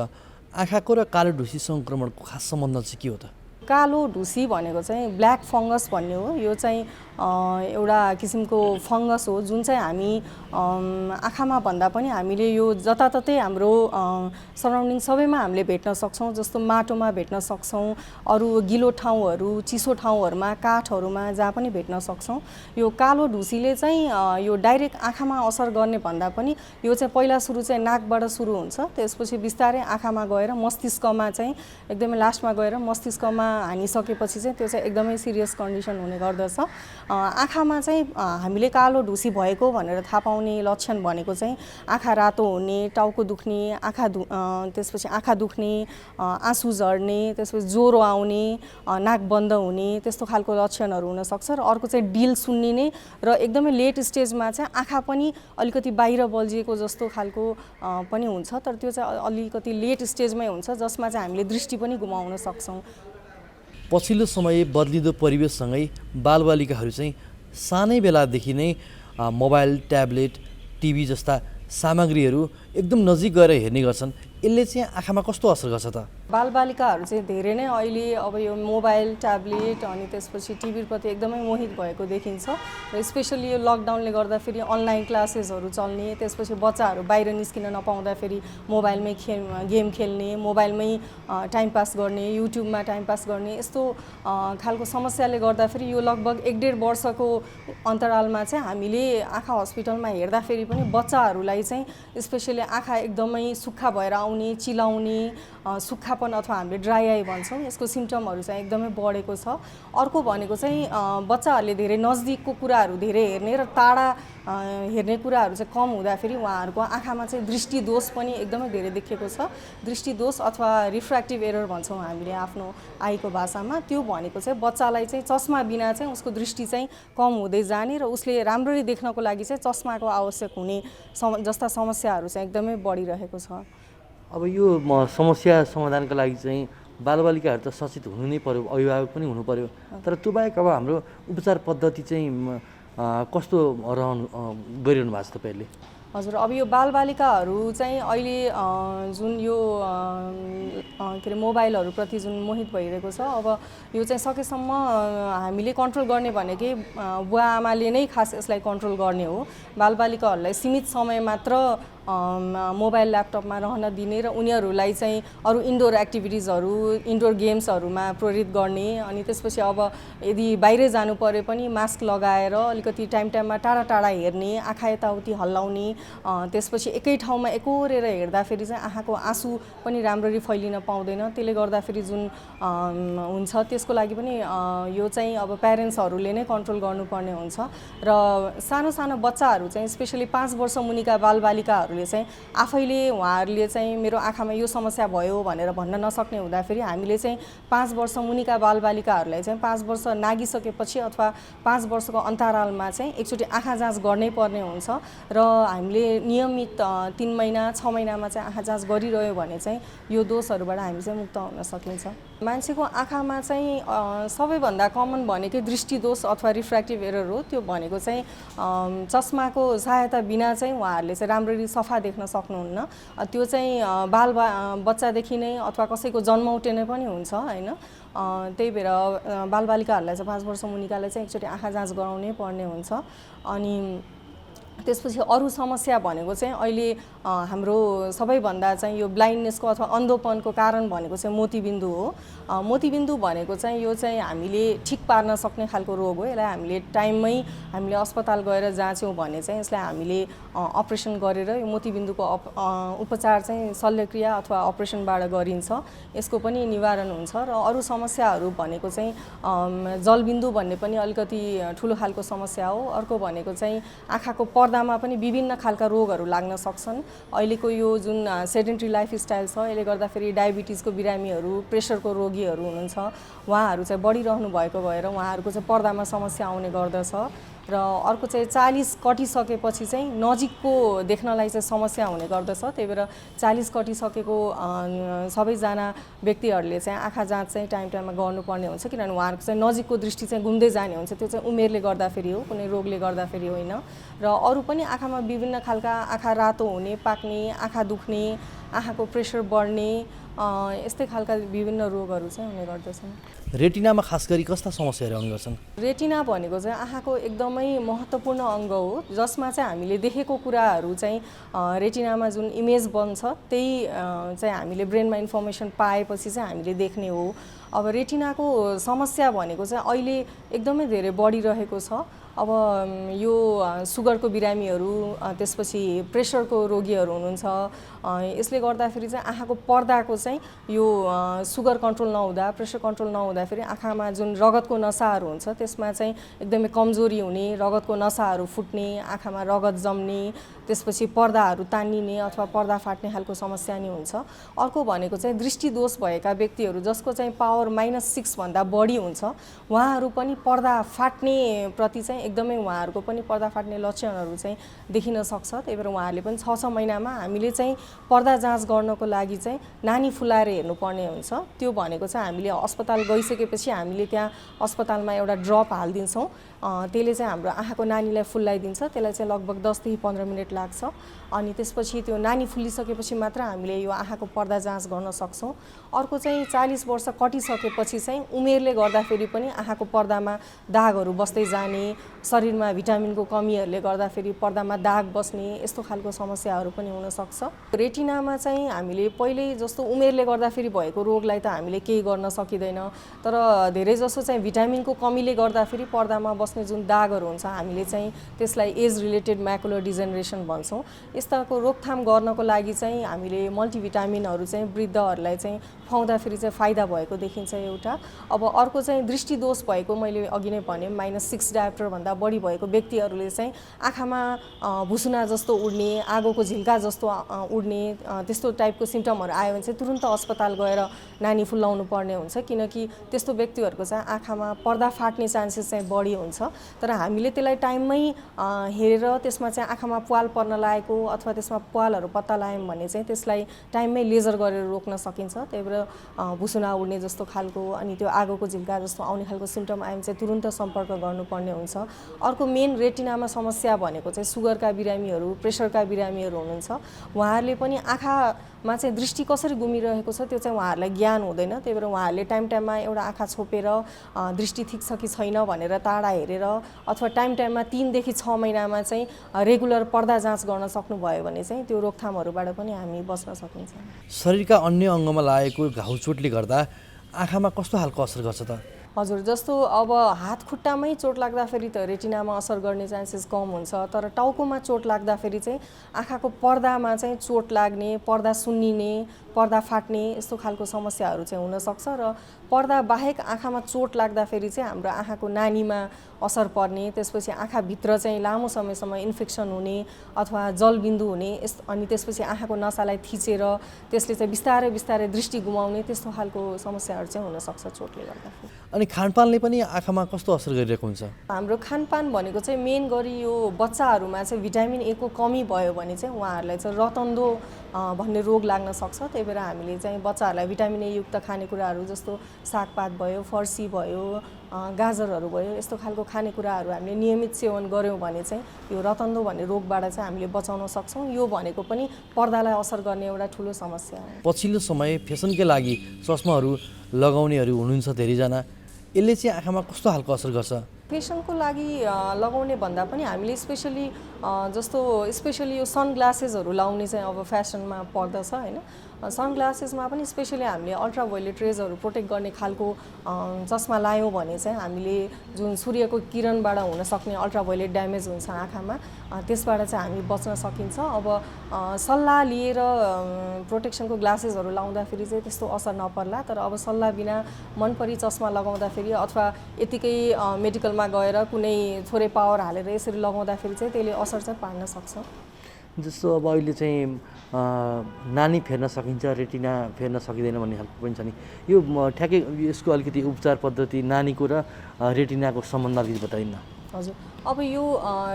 Speaker 8: आँखाको र कालो ढुसी संक्रमणको खास सम्बन्ध चाहिँ के हो त?
Speaker 7: कालो ढुसी भनेको चाहिँ ब्ल्याक फङ्गस भन्ने हो। यो चाहिँ एउटा किसिमको फङ्गस हो जुन चाहिँ हामी आँखामा भन्दा पनि हामीले यो जताततै हाम्रो सराउन्डिङ सबैमा हामीले भेट्न सक्छौँ। जस्तो माटोमा भेट्न सक्छौँ, अरू गिलो ठाउँहरू, चिसो ठाउँहरूमा, काठहरूमा जहाँ पनि भेट्न सक्छौँ। यो कालो ढुसीले चाहिँ यो डाइरेक्ट आँखामा असर गर्ने भन्दा पनि यो चाहिँ पहिला सुरु चाहिँ नाकबाट सुरु हुन्छ, त्यसपछि बिस्तारै आँखामा गएर मस्तिष्कमा चाहिँ एकदमै लास्टमा गएर मस्तिष्कमा हानिसकेपछि चाहिँ त्यो चाहिँ एकदमै सिरियस कन्डिसन हुने गर्दछ। आँखामा चाहिँ हामीले कालो ढुसी भएको भनेर थाहा पाउने लक्षण भनेको चाहिँ आँखा रातो हुने, टाउको दुख्ने, त्यसपछि आँखा दुख्ने, आँसु झर्ने, त्यसपछि ज्वरो आउने, नाक बन्द हुने, त्यस्तो खालको लक्षणहरू हुनसक्छ। र अर्को चाहिँ डिल सुन्निने र एकदमै लेट स्टेजमा चाहिँ आँखा पनि अलिकति बाहिर बल्झिएको जस्तो खालको पनि हुन्छ, तर त्यो चाहिँ अलिकति लेट स्टेजमै हुन्छ जसमा चाहिँ हामीले दृष्टि पनि गुमाउन सक्छौँ।
Speaker 8: पछिल्लो समय बदलिँदो परिवेशसँगै बालबालिकाहरू चाहिँ सानै बेलादेखि नै मोबाइल, ट्याब्लेट, टिभी जस्ता सामग्रीहरू एकदम नजिक गएर हेर्ने गर्छन्। यसले चाहिँ आँखामा कस्तो असर गर्छ त?
Speaker 7: बालबालिकाहरू चाहिँ धेरै नै अहिले अब यो मोबाइल, ट्याब्लेट अनि त्यसपछि टिभीप्रति एकदमै मोहित भएको देखिन्छ र स्पेसली यो लकडाउनले गर्दाखेरि अनलाइन क्लासेसहरू चल्ने, त्यसपछि बच्चाहरू बाहिर निस्किन नपाउँदाखेरि मोबाइलमै गेम खेल्ने, मोबाइलमै टाइम पास गर्ने, युट्युबमा टाइम पास गर्ने, यस्तो खालको समस्याले गर्दाखेरि यो लगभग 1.5 वर्षको अन्तरालमा चाहिँ हामीले आँखा हस्पिटलमा हेर्दाखेरि पनि बच्चाहरूलाई चाहिँ स्पेसली आँखा एकदमै सुक्खा भएर आउने चिलाउने सुक्खापन अथवा हामीले ड्राई आई भन्छौँ, यसको सिम्टमहरू चाहिँ एकदमै बढेको छ। अर्को भनेको चाहिँ बच्चाहरूले धेरै नजिकको कुराहरू धेरै हेर्ने र टाढा हेर्ने कुराहरू चाहिँ कम हुँदाखेरि उहाँहरूको आँखामा चाहिँ दृष्टिदोष पनि एकदमै धेरै देखिएको छ। दृष्टिदोष अथवा रिफ्र्याक्टिभ एरर भन्छौँ हामीले आफ्नो आईको भाषामा। त्यो भनेको चाहिँ बच्चालाई चाहिँ चस्मा बिना चाहिँ उसको दृष्टि चाहिँ कम हुँदै जाने र उसले राम्ररी देख्नको लागि चाहिँ चस्माको आवश्यक हुने जस्ता समस्याहरू चाहिँ एकदमै बढिरहेको छ।
Speaker 8: अब यो समस्या समाधानका लागि चाहिँ बालबालिकाहरू त सचेत हुनु नै पर्यो, अभिभावक पनि हुनु पर्यो। तर त्यो बाहेक अब हाम्रो उपचार पद्धति चाहिँ कस्तो गरिरहनु भएको छ तपाईँहरूले?
Speaker 7: हजुर, अब यो बालबालिकाहरू चाहिँ अहिले जुन यो के अरे मोबाइलहरूप्रति जुन मोहित भइरहेको छ, अब यो चाहिँ सकेसम्म हामीले कन्ट्रोल गर्ने भनेकै बुवा आमाले नै खास यसलाई कन्ट्रोल गर्ने हो। बालबालिकाहरूलाई सीमित समय मात्र मोबाइल ल्यापटपमा रहन दिने र उनीहरूलाई चाहिँ अरू इन्डोर एक्टिभिटिजहरू, इन्डोर गेम्सहरूमा प्रेरित गर्ने। अनि त्यसपछि अब यदि बाहिर जानु परे पनि मास्क लगाएर अलिकति टाइममा टाढा टाढा हेर्ने, आँखा यताउति हल्लाउने, त्यसपछि एकै ठाउँमा एकोरेर हेर्दाखेरि चाहिँ आँखाको आँसु पनि राम्ररी फैलिन पाउँदैन। त्यसले गर्दाखेरि जुन हुन्छ त्यसको लागि पनि यो चाहिँ अब प्यारेन्ट्सहरूले नै कन्ट्रोल गर्नुपर्ने हुन्छ। र सानो सानो बच्चाहरू चाहिँ स्पेसली 5 वर्ष मुनिका बालबालिकाहरूले चाहिँ आफैले उहाँहरूले चाहिँ मेरो आँखामा यो समस्या भयो भनेर भन्न नसक्ने हुँदाखेरि हामीले चाहिँ 5 वर्ष मुनिका बालबालिकाहरूलाई चाहिँ 5 वर्ष नागिसकेपछि अथवा 5 वर्षको अन्तरालमा चाहिँ एकचोटि आँखा जाँच गर्नै पर्ने हुन्छ। र हामीले नियमित 3 महिना 6 महिनामा चाहिँ आँखा जाँच गरिरह्यो भने चाहिँ यो दोषहरूबाट हामी चाहिँ मुक्त हुन सकिन्छ। मान्छेको आँखामा चाहिँ सबैभन्दा कमन भनेकै दृष्टिदोष अथवा रिफ्र्याक्टिभ एरर हो। त्यो भनेको चाहिँ चस्माको सहायता बिना चाहिँ उहाँहरूले चाहिँ राम्ररी सफा देख्न सक्नुहुन्न। त्यो चाहिँ बच्चादेखि नै अथवा कसैको जन्मौटे नै पनि हुन्छ हैन। त्यही भएर बालबालिकाहरूलाई चाहिँ 5 वर्ष मुनिकालाई चाहिँ एकचोटि आँखा जाँच गराउनै पर्ने हुन्छ। अनि त्यसपछि अरू समस्या भनेको चाहिँ अहिले हाम्रो सबैभन्दा चाहिँ यो ब्लाइन्डनेसको अथवा अन्धोपनको कारण भनेको चाहिँ मोतीबिन्दु हो। मोतीबिन्दु भनेको चाहिँ यो चाहिँ हामीले ठिक पार्न सक्ने खालको रोग हो। यसलाई हामीले टाइममै हामीले अस्पताल गएर जाँच्यौँ भने चाहिँ यसलाई हामीले अपरेसन गरेर यो मोतीबिन्दुको उपचार चाहिँ शल्यक्रिया अथवा अपरेसनबाट गरिन्छ। यसको पनि निवारण हुन्छ। र अरू समस्याहरू भनेको चाहिँ जलबिन्दु भन्ने पनि अलिकति ठुलो खालको समस्या हो। अर्को भनेको चाहिँ आँखाको पर्दामा पनि विभिन्न खालका रोगहरू लाग्न सक्छन्। अहिलेको यो जुन सेडेन्ट्री लाइफस्टाइल छ यसले गर्दाखेरि डायबिटिजको बिरामीहरू, प्रेसरको रोगीहरू हुनुहुन्छ, उहाँहरू चाहिँ बढिरहनु भएको भएर उहाँहरूको चाहिँ पर्दामा समस्या आउने गर्दछ। र अर्को चाहिँ 40 कटिसकेपछि चाहिँ नजिकको देख्नलाई चाहिँ समस्या हुने गर्दछ। त्यही भएर 40 कटिसकेको सबैजना व्यक्तिहरूले चाहिँ आँखा जाँच चाहिँ टाइममा गर्नुपर्ने हुन्छ। किनभने उहाँहरूको चाहिँ नजिकको दृष्टि चाहिँ गुम्दै जाने हुन्छ। त्यो चाहिँ उमेरले गर्दाखेरि हो, कुनै रोगले गर्दाखेरि होइन। र अरू पनि आँखामा विभिन्न खालका आँखा रातो हुने, पाक्ने, आँखा दुख्ने, आँखाको प्रेसर बढ्ने, यस्तै खालका विभिन्न रोगहरू चाहिँ हुने गर्दछन्।
Speaker 8: रेटिनामा खास गरी कस्ता समस्याहरू आउने गर्छन्?
Speaker 7: रेटिना भनेको चाहिँ आँखाको एकदमै महत्त्वपूर्ण अङ्ग हो, जसमा चाहिँ हामीले देखेको कुराहरू चाहिँ रेटिनामा जुन इमेज बन्छ त्यही चाहिँ हामीले ब्रेनमा इन्फर्मेसन पाएपछि चाहिँ हामीले देख्ने हो। अब रेटिनाको समस्या भनेको चाहिँ अहिले एकदमै धेरै बढिरहेको छ। अब यो सुगरको बिरामीहरू, त्यसपछि प्रेसरको रोगीहरू हुनुहुन्छ। यसले गर्दाखेरि चाहिँ आँखाको पर्दाको चाहिँ यो सुगर कन्ट्रोल नहुँदा, प्रेसर कन्ट्रोल नहुँदाखेरि आँखामा जुन रगतको नसाहरू हुन्छ त्यसमा चाहिँ एकदमै कमजोरी हुने, रगतको नसाहरू फुट्ने, आँखामा रगत जम्ने, त्यसपछि पर्दाहरू तानिने अथवा पर्दा फाट्ने खालको समस्या नै हुन्छ। अर्को भनेको चाहिँ दृष्टिदोष भएका व्यक्तिहरू जसको चाहिँ पावर -6 भन्दा बढी हुन्छ, उहाँहरू पनि पर्दा फाट्ने प्रति चाहिँ एकदमै उहाँहरूको पनि पर्दा फाट्ने लक्षणहरू चाहिँ देखिन सक्छ। त्यही भएर उहाँहरूले पनि 6-6 महिनामा हामीले चाहिँ पर्दा जाँच गर्नको लागि चाहिँ नानी फुलाएर हेर्नुपर्ने हुन्छ। त्यो भनेको चाहिँ हामीले अस्पताल गइसकेपछि हामीले त्यहाँ अस्पतालमा एउटा ड्रप हालिदिन्छौँ। त्यसले चाहिँ हाम्रो आँखाको नानीलाई फुल्लाइदिन्छ। त्यसलाई चाहिँ लगभग 10 देखि 15 मिनट लाग्छ। अनि त्यसपछि त्यो नानी फुलिसकेपछि मात्र हामीले यो आँखाको पर्दा जाँच गर्न सक्छौँ। अर्को चाहिँ 40 वर्ष कटिसकेपछि चाहिँ उमेरले गर्दाखेरि पनि आँखाको पर्दामा दागहरू बस्दै जाने, शरीरमा भिटामिनको कमीहरूले गर्दाखेरि पर्दामा दाग बस्ने, यस्तो खालको समस्याहरू पनि हुन सक्छ। रेटिनामा चाहिँ हामीले पहिल्यै जस्तो उमेरले गर्दाखेरि भएको रोगलाई त हामीले केही गर्न सकिँदैन, तर धेरै जसो चाहिँ भिटामिनको कमीले गर्दाखेरि पर्दामा बस्ने बस्ने जुन दागहरू हुन्छ हामीले चाहिँ त्यसलाई एज रिलेटेड म्याकुलर डिजेनरेसन भन्छौँ। यस्ताको रोकथाम गर्नको लागि चाहिँ हामीले मल्टिभिटामिनहरू चाहिँ वृद्धहरूलाई चाहिँ खुवाउँदाखेरि चाहिँ फाइदा भएको देखिन्छ एउटा। अब अर्को चाहिँ दृष्टिदोष भएको मैले अघि नै भने -6 डायोप्टर भन्दा बढी भएको व्यक्तिहरूले चाहिँ आँखामा भुसुना जस्तो उड्ने, आगोको झिल्का जस्तो उड्ने त्यस्तो टाइपको सिम्टमहरू आयो भने चाहिँ तुरुन्त अस्पताल गएर नानी फुल्लाउनु पर्ने हुन्छ, किनकि त्यस्तो व्यक्तिहरूको चाहिँ आँखामा पर्दा फाट्ने चान्सेस चाहिँ बढी हुन्छ। तर हामीले त्यसलाई टाइममै हेरेर त्यसमा चाहिँ आँखामा प्वाल पर्न लागेको अथवा त्यसमा प्वालहरू पत्ता लाग्यो भने चाहिँ त्यसलाई टाइममै लेजर गरेर रोक्न सकिन्छ। त्यही भएर भुसुना उड्ने जस्तो खालको अनि त्यो आगोको झिल्का जस्तो आउने खालको सिम्टम आयो भने चाहिँ तुरुन्त सम्पर्क गर्नुपर्ने हुन्छ। अर्को मेन रेटिनामा समस्या भनेको चाहिँ सुगरका बिरामीहरू, प्रेसरका बिरामीहरू हुनुहुन्छ। उहाँहरूले पनि आँखामा चाहिँ दृष्टि कसरी गुमिरहेको छ त्यो चाहिँ उहाँहरूलाई ज्ञान हुँदैन। त्यही भएर उहाँहरूले टाइममा एउटा आँखा छोपेर दृष्टि ठिक छ कि छैन भनेर टाढा हेरेर अथवा टाइममा 3 देखि 6 महिनामा चाहिँ रेगुलर पर्दा जाँच गर्न सक्नुभयो भने चाहिँ त्यो रोकथामहरूबाट पनि हामी बच्न सकिन्छ।
Speaker 8: शरीरका अन्य अङ्गमा लागेको घाउचोटले गर्दा आँखामा कस्तो खालको असर गर्छ त?
Speaker 7: हजुर, जस्तो अब हात खुट्टामै चोट लाग्दाखेरि त रेटिनामा असर गर्ने चान्सेस कम हुन्छ, तर टाउकोमा चोट लाग्दाखेरि चाहिँ आँखाको पर्दामा चाहिँ चोट लाग्ने, पर्दा सुन्निने, पर्दा फाट्ने यस्तो खालको समस्याहरू चाहिँ हुनसक्छ। र पर्दा बाहेक आँखामा चोट लाग्दाखेरि चाहिँ हाम्रो आँखाको नानीमा असर पर्ने, त्यसपछि आँखाभित्र चाहिँ लामो समयसम्म इन्फेक्सन हुने अथवा जलबिन्दु हुने, अनि त्यसपछि आँखाको नसालाई थिचेर त्यसले चाहिँ बिस्तारै बिस्तारै दृष्टि गुमाउने त्यस्तो खालको समस्याहरू चाहिँ हुनसक्छ चोटले गर्दाखेरि।
Speaker 8: अनि खानपानले पनि आँखामा कस्तो असर गरिरहेको हुन्छ?
Speaker 7: हाम्रो खानपान भनेको चाहिँ मेन गरी यो बच्चाहरूमा चाहिँ भिटामिन ए को कमी भयो भने चाहिँ उहाँहरूलाई चाहिँ रतन्दो भन्ने रोग लाग्न सक्छ। त्यही भएर हामीले चाहिँ बच्चाहरूलाई भिटामिन ए युक्त खानेकुराहरू जस्तो सागपात भयो, फर्सी भयो, गाजरहरू भयो, यस्तो खालको खानेकुराहरू हामीले नियमित सेवन गऱ्यौँ भने चाहिँ यो रतन्दो भन्ने रोगबाट चाहिँ हामीले बचाउन सक्छौँ। यो भनेको पनि पर्दालाई असर गर्ने एउटा ठुलो समस्या हो।
Speaker 8: पछिल्लो समय फेसनकै लागि चस्माहरू लगाउनेहरू हुनुहुन्छ धेरैजना, यसले चाहिँ आँखामा कस्तो खालको असर गर्छ?
Speaker 7: फेसनको लागि लगाउने भन्दा पनि हामीले स्पेसली यो सनग्लासेसहरू लाउने चाहिँ अब फेसनमा पर्दछ हैन। सनग्लासेसमा पनि स्पेसली हामीले अल्ट्राभायोलेट रेजहरू प्रोटेक्ट गर्ने खालको चस्मा लायौँ भने चाहिँ हामीले जुन सूर्यको किरणबाट हुन सक्ने अल्ट्राभायोलेट ड्यामेज हुन्छ आँखामा त्यसबाट चाहिँ हामी बच्न सकिन्छ। अब सल्लाह लिएर प्रोटेक्सनको ग्लासेसहरू लाउँदाखेरि चाहिँ त्यस्तो असर नपर्ला, तर अब सल्लाह बिना मनपरी चस्मा लगाउँदाखेरि अथवा यतिकै मेडिकलमा गएर कुनै थोरै पावर हालेर यसरी लगाउँदाखेरि चाहिँ त्यसले असर चाहिँ पार्न सक्छ।
Speaker 8: जस्तो अब अहिले चाहिँ नानी फेर्न सकिन्छ, रेटिना फेर्न सकिँदैन भन्ने खालको पनि छ नि, यो ठ्याक्कै यसको अलिकति उपचार पद्धति नानीको र रेटिनाको सम्बन्ध अलिकति बताइन्न?
Speaker 7: हजुर, अब यो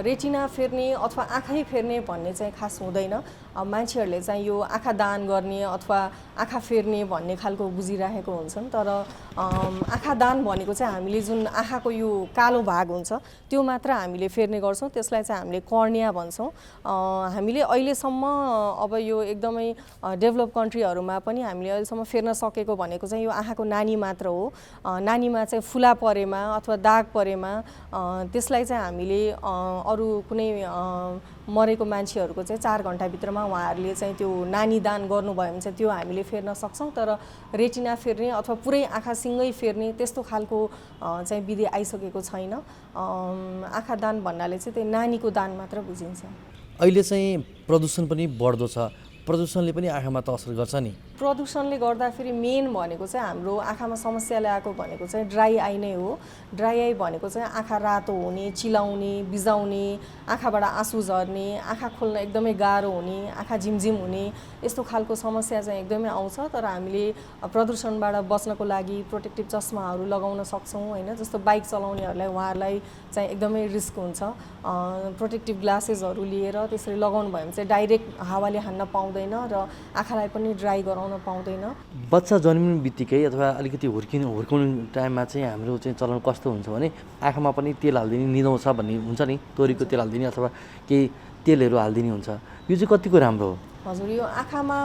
Speaker 7: रेटिना फेर्ने अथवा आँखै फेर्ने भन्ने चाहिँ खास हुँदैन। मान्छेहरूले चाहिँ यो आँखा दान गर्ने अथवा आँखा फेर्ने भन्ने खालको बुझिराखेको हुन्छन्, तर आँखा दान भनेको चाहिँ हामीले जुन आँखाको यो कालो भाग हुन्छ त्यो मात्र हामीले फेर्ने गर्छौँ, त्यसलाई चाहिँ हामीले कर्निया भन्छौँ। हामीले अहिलेसम्म अब यो एकदमै डेभलप कन्ट्रीहरूमा पनि हामीले अहिलेसम्म फेर्न सकेको भनेको चाहिँ यो आँखाको नानी मात्र हो। नानीमा चाहिँ फुला परेमा अथवा दाग परेमा त्यसलाई चाहिँ हामीले अरू कुनै मरेको मान्छेहरूको चाहिँ 4 घण्टाभित्रमा उहाँहरूले चाहिँ त्यो नानी दान गर्नुभयो भने चाहिँ त्यो हामीले फेर्न सक्छौँ। तर रेटिना फेर्ने अथवा पुरै आँखा सिङ्गै फेर्ने त्यस्तो खालको चाहिँ विधि आइसकेको छैन। आँखा दान भन्नाले चाहिँ त्यो नानीको दान मात्र बुझिन्छ।
Speaker 8: अहिले चाहिँ प्रदूषण पनि बढ्दो छ, प्रदूषणले पनि आँखामा त असर गर्छ नि?
Speaker 7: प्रदूषणले गर्दाखेरि मेन भनेको चाहिँ हाम्रो आँखामा समस्या ल्याएको भनेको चाहिँ ड्राई आई नै हो। ड्राई आई भनेको चाहिँ आँखा रातो हुने, चिलाउने, बिजाउने, आँखाबाट आँसु झर्ने, आँखा खोल्न एकदमै गाह्रो हुने, आँखा झिमझिम हुने यस्तो खालको समस्या चाहिँ एकदमै आउँछ। तर हामीले प्रदूषणबाट बच्नको लागि प्रोटेक्टिभ चस्माहरू लगाउन सक्छौँ हैन। जस्तो बाइक चलाउनेहरूलाई उहाँहरूलाई चाहिँ एकदमै रिस्क हुन्छ। प्रोटेक्टिभ ग्लासेसहरू लिएर त्यसरी लगाउनु भयो भने चाहिँ डाइरेक्ट हावाले हान्न पाउँदैन र आँखालाई पनि ड्राई गराउन पाउँदैन।
Speaker 8: बच्चा जन्मिनु बित्तिकै अथवा अलिकति हुर्काउने टाइममा चाहिँ हाम्रो चाहिँ चलन कस्तो हुन्छ भने आँखामा पनि तेल हालिदिने, निदाउँछ भन्ने हुन्छ नि, तोरीको तेल हालिदिने अथवा केही तेलहरू हालिदिने हुन्छ, यो चाहिँ कतिको राम्रो हो?
Speaker 7: हजुर, यो आँखामा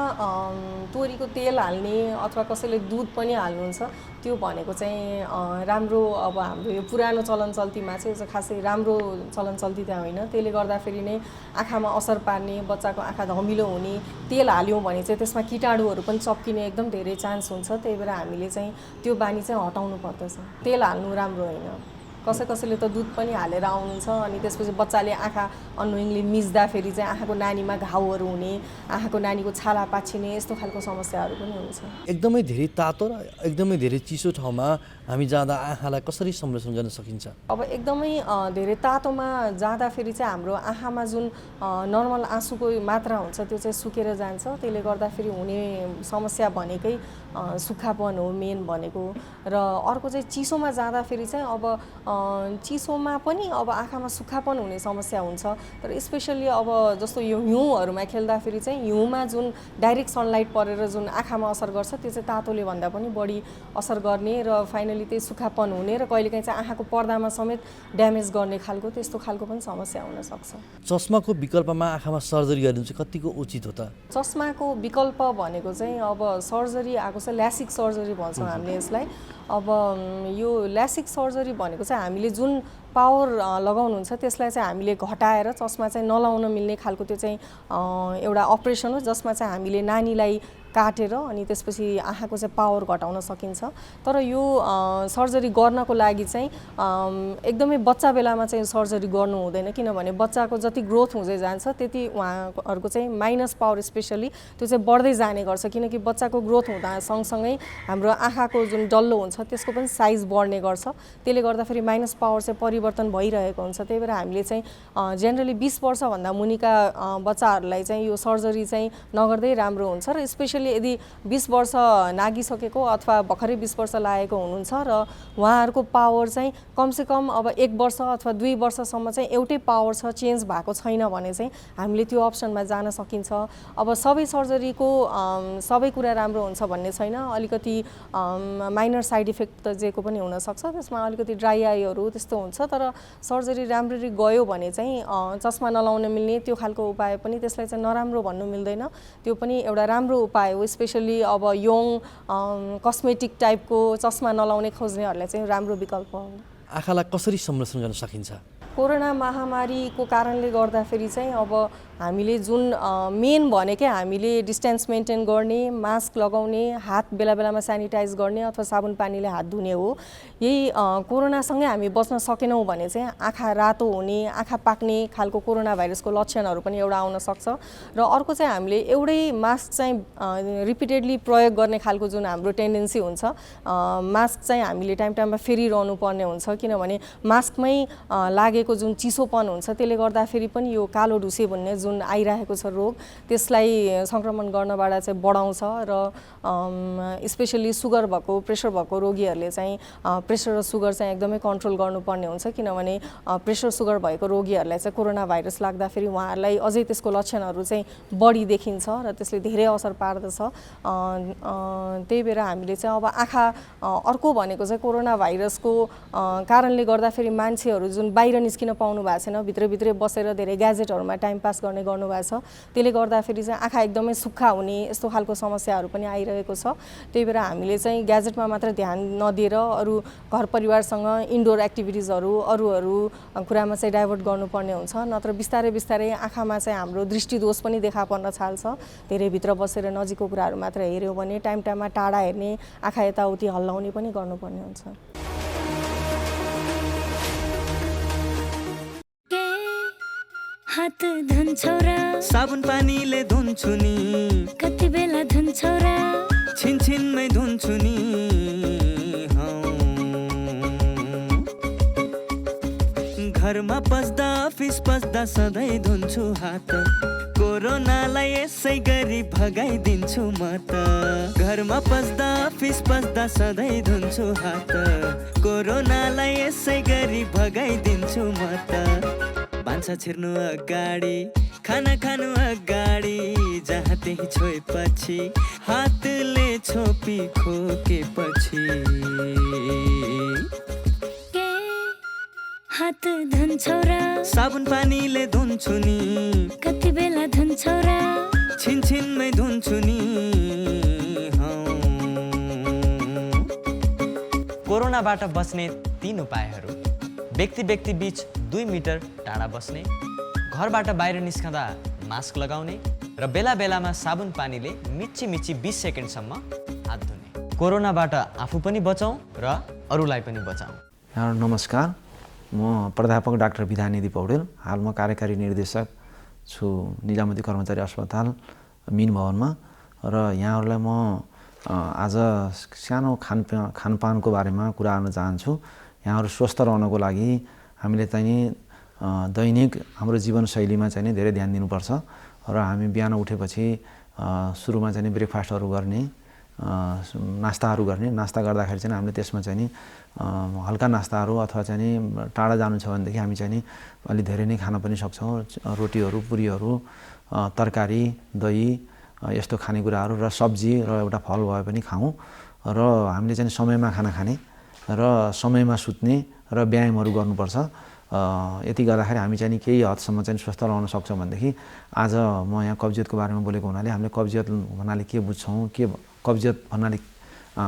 Speaker 7: तोरीको तेल हाल्ने अथवा कसैले दुध पनि हाल्नुहुन्छ त्यो भनेको चाहिँ राम्रो। अब हाम्रो यो पुरानो चलन चल्तीमा चाहिँ खासै राम्रो चलन चल्ती त होइन। त्यसले गर्दाखेरि नै आँखामा असर पार्ने, बच्चाको आँखा धमिलो हुने, तेल हाल्यौँ भने चाहिँ त्यसमा कीटाणुहरू पनि चप्किने एकदम धेरै चान्स हुन्छ। त्यही भएर हामीले चाहिँ त्यो बानी चाहिँ हटाउनु पर्दछ। तेल हाल्नु राम्रो होइन। कसैले त दुध पनि हालेर आउनुहुन्छ अनि त्यसपछि बच्चाले आँखा अननोइङली मिच्दाखेरि चाहिँ आँखाको नानीमा घाउहरू हुने, आँखाको नानीको छाला पाछिने यस्तो खालको समस्याहरू पनि हुन्छ।
Speaker 8: एकदमै धेरै तातो र एकदमै धेरै चिसो ठाउँमा हामी जाँदा आँखालाई कसरी संरक्षण गर्न सकिन्छ?
Speaker 7: अब एकदमै धेरै तातोमा जाँदाखेरि चाहिँ हाम्रो आँखामा जुन नर्मल आँसुको मात्रा हुन्छ त्यो चाहिँ सुकेर जान्छ। त्यसले गर्दाखेरि हुने समस्या भनेकै सुक्खापन हो मेन भनेको। र अर्को चाहिँ चिसोमा जाँदाखेरि चाहिँ अब चिसोमा पनि अब आँखामा सुक्खापन हुने समस्या हुन्छ। तर स्पेसल्ली अब जस्तो यो हिउँहरूमा खेल्दाखेरि चाहिँ हिउँमा जुन डाइरेक्ट सनलाइट परेर जुन आँखामा असर गर्छ त्यो चाहिँ तातोले भन्दा पनि बढी असर गर्ने र फाइनली त्यही सुक्खापन हुने र कहिलेकाहीँ चाहिँ आँखाको पर्दामा समेत ड्यामेज गर्ने खालको त्यस्तो खालको पनि समस्या हुनसक्छ।
Speaker 8: चस्माको विकल्पमा आँखामा सर्जरी गर्नु चाहिँ कतिको उचित हो त?
Speaker 7: चस्माको विकल्प भनेको चाहिँ अब सर्जरी आएको छ, ल्यासिक सर्जरी भन्छौँ हामीले यसलाई। अब यो ल्यासिक सर्जरी भनेको चाहिँ हामीले जुन पावर लगाउनुहुन्छ त्यसलाई चाहिँ हामीले घटाएर चस्मा चाहिँ नलाउन मिल्ने खालको त्यो चाहिँ एउटा अपरेसन हो जसमा चाहिँ हामीले नानीलाई काटेर अनि त्यसपछि आँखाको चाहिँ पावर घटाउन सकिन्छ। तर यो सर्जरी गर्नको लागि चाहिँ एकदमै बच्चा बेलामा चाहिँ सर्जरी गर्नु हुँदैन, किनभने बच्चाको जति ग्रोथ हुँदै जान्छ त्यति उहाँहरूको चाहिँ माइनस पावर स्पेसली त्यो चाहिँ बढ्दै जाने गर्छ। किनकि बच्चाको ग्रोथ हुँदा सँगसँगै हाम्रो आँखाको जुन डल्लो हुन्छ त्यसको पनि साइज बढ्ने गर्छ। त्यसले गर्दाखेरि माइनस पावर चाहिँ परिवर्तन भइरहेको हुन्छ। त्यही भएर हामीले चाहिँ जेनरली 20 वर्षभन्दा मुनिका बच्चाहरूलाई चाहिँ यो सर्जरी चाहिँ नगर्दै राम्रो हुन्छ। र स्पेसली यदि 20 वर्ष नागिसकेको अथवा भर्खरै 20 वर्ष लागेको हुनुहुन्छ र उहाँहरूको पावर चाहिँ कमसेकम अब 1 वर्ष अथवा 2 वर्षसम्म चाहिँ एउटै पावर छ, चेन्ज भएको छैन भने चाहिँ हामीले त्यो अप्सनमा जान सकिन्छ। अब सबै सर्जरीको सबै कुरा राम्रो हुन्छ भन्ने छैन, अलिकति माइनर साइड इफेक्ट त जेको पनि हुनसक्छ। त्यसमा अलिकति ड्राई आईहरू त्यस्तो हुन्छ। तर सर्जरी राम्ररी गयो भने चाहिँ चस्मा नलाउन मिल्ने त्यो खालको उपाय पनि त्यसलाई चाहिँ नराम्रो भन्नु मिल्दैन, त्यो पनि एउटा राम्रो उपाय हो। स्पेसली अब यङ कस्मेटिक टाइपको चस्मा नलाउने खोज्नेहरूलाई चाहिँ राम्रो विकल्प हो।
Speaker 8: आँखालाई कसरी संरक्षण गर्न सकिन्छ?
Speaker 7: कोरोना महामारीको कारणले गर्दाखेरि चाहिँ अब हामीले जुन मेन भनेकै हामीले डिस्टेन्स मेन्टेन गर्ने, मास्क लगाउने, हात बेला बेलामा सेनिटाइज गर्ने अथवा साबुन पानीले हात धुने हो। यही कोरोनासँगै हामी बच्न सकेनौँ भने चाहिँ आँखा रातो हुने, आँखा पाक्ने खालको कोरोना भाइरसको लक्षणहरू पनि एउटा आउन सक्छ। र अर्को चाहिँ हामीले एउटै मास्क चाहिँ रिपिटेडली प्रयोग गर्ने खालको जुन हाम्रो टेन्डेन्सी हुन्छ, मास्क चाहिँ हामीले टाइम टाइममा फेरिरहनु पर्ने हुन्छ। किनभने मास्कमै लागेको जुन चिसोपन हुन्छ त्यसले गर्दाखेरि पनि यो कालो ढुसे भन्ने जुन आइरहेको छ रोग त्यसलाई सङ्क्रमण गर्नबाट चाहिँ बढाउँछ। र स्पेसली सुगर भएको, प्रेसर भएको रोगीहरूले चाहिँ प्रेसर र सुगर चाहिँ एकदमै कन्ट्रोल गर्नुपर्ने हुन्छ। किनभने प्रेसर सुगर भएको रोगीहरूलाई चाहिँ कोरोना भाइरस लाग्दाखेरि उहाँहरूलाई अझै त्यसको लक्षणहरू चाहिँ बढी देखिन्छ र त्यसले धेरै असर पार्दछ। त्यही भएर हामीले चाहिँ अब आँखा अर्को भनेको चाहिँ कोरोना भाइरसको कारणले गर्दाखेरि मान्छेहरू जुन बाहिर निस्किन पाउनु भएको छैन, भित्रभित्रै बसेर धेरै ग्याजेटहरूमा टाइम पास गर्ने गर्नुभएको छ, त्यसले गर्दाखेरि चाहिँ आँखा एकदमै सुक्खा हुने यस्तो खालको समस्याहरू पनि आइरहेको छ। त्यही भएर हामीले चाहिँ ग्याजेटमा मात्र ध्यान नदिएर अरू घर परिवारसँग इन्डोर एक्टिभिटिजहरू अरूहरू कुरामा चाहिँ डाइभर्ट गर्नुपर्ने हुन्छ। नत्र बिस्तारै बिस्तारै आँखामा चाहिँ हाम्रो दृष्टिदोष पनि देखा पर्न थाल्छ। धेरै भित्र बसेर नजिकको कुराहरू मात्र हेऱ्यो भने टाइम टाइममा टाढा हेर्ने, आँखा यताउति हल्लाउने पनि गर्नुपर्ने हुन्छ।
Speaker 9: हात धुन्छौ र
Speaker 10: साबुन पानीले धुन्छु नि,
Speaker 9: कति बेला धुन्छौ र
Speaker 10: छिनछिनमै धुन्छु नि। घरमा पस्दा अफिस पस्दा सधैँ धुन्छु हात, कोरोनालाई यसै गरी भगाइदिन्छु म त। घरमा पस्दा अफिस पस्दा सधैँ धुन्छु हात, कोरोनालाई यसै गरी भगाइदिन्छु म त। भान्सा छिर्नु अगाडि, खाना खानु अगाडि, जहाँ त्यही छोएपछि हातले छोपी खोकेपछि।
Speaker 9: हात धुन्छौ र
Speaker 10: साबुन पानीले धुन्छु नि,
Speaker 9: कति बेला धुन्छौ र
Speaker 10: छिनछिनमै धुन्छु नि।
Speaker 11: कोरोनाबाट बच्ने 3 उपायहरू: व्यक्ति व्यक्ति बीच 2 मिटर टाढा बस्ने, घरबाट बाहिर निस्कँदा मास्क लगाउने र बेला बेलामा साबुन पानीले मिची 20 सेकेन्डसम्म हात धुने। कोरोनाबाट आफू पनि बचौँ र अरूलाई पनि बचाउँ।
Speaker 12: नमस्कार, म प्राध्यापक डाक्टर विधानिधि पौडेल, हाल म कार्यकारी निर्देशक छु निजामती कर्मचारी अस्पताल मिन भवनमा र यहाँहरूलाई म आज सानो खानपानको बारेमा कुरा गर्न चाहन्छु। यहाँहरू स्वस्थ रहनको लागि हामीले चाहिँ दैनिक हाम्रो जीवनशैलीमा चाहिँ धेरै ध्यान दिनुपर्छ र हामी बिहान उठेपछि सुरुमा चाहिँ ब्रेकफास्टहरू गर्ने, नास्ताहरू गर्ने। नास्ता गर्दाखेरि चाहिँ हामीले त्यसमा चाहिँ हल्का नास्ताहरू अथवा चाहिँ टाढा जानु छ भनेदेखि हामी चाहिँ अलि धेरै नै खान पनि सक्छौँ। रोटीहरू, पुरीहरू, तरकारी, दही यस्तो खानेकुराहरू र सब्जी र एउटा फल भए पनि खाऊँ र हामीले चाहिँ समयमा खाना खाने र समयमा सुत्ने र व्यायामहरू गर्नुपर्छ। यति गर्दाखेरि हामी चाहिँ केही हदसम्म चाहिँ स्वस्थ रहन सक्छौँ भनेदेखि आज म यहाँ कब्जियतको बारेमा बोलेको हुनाले हामीले कब्जियत भन्नाले के बुझ्छौँ, के कब्जियत भन्नाले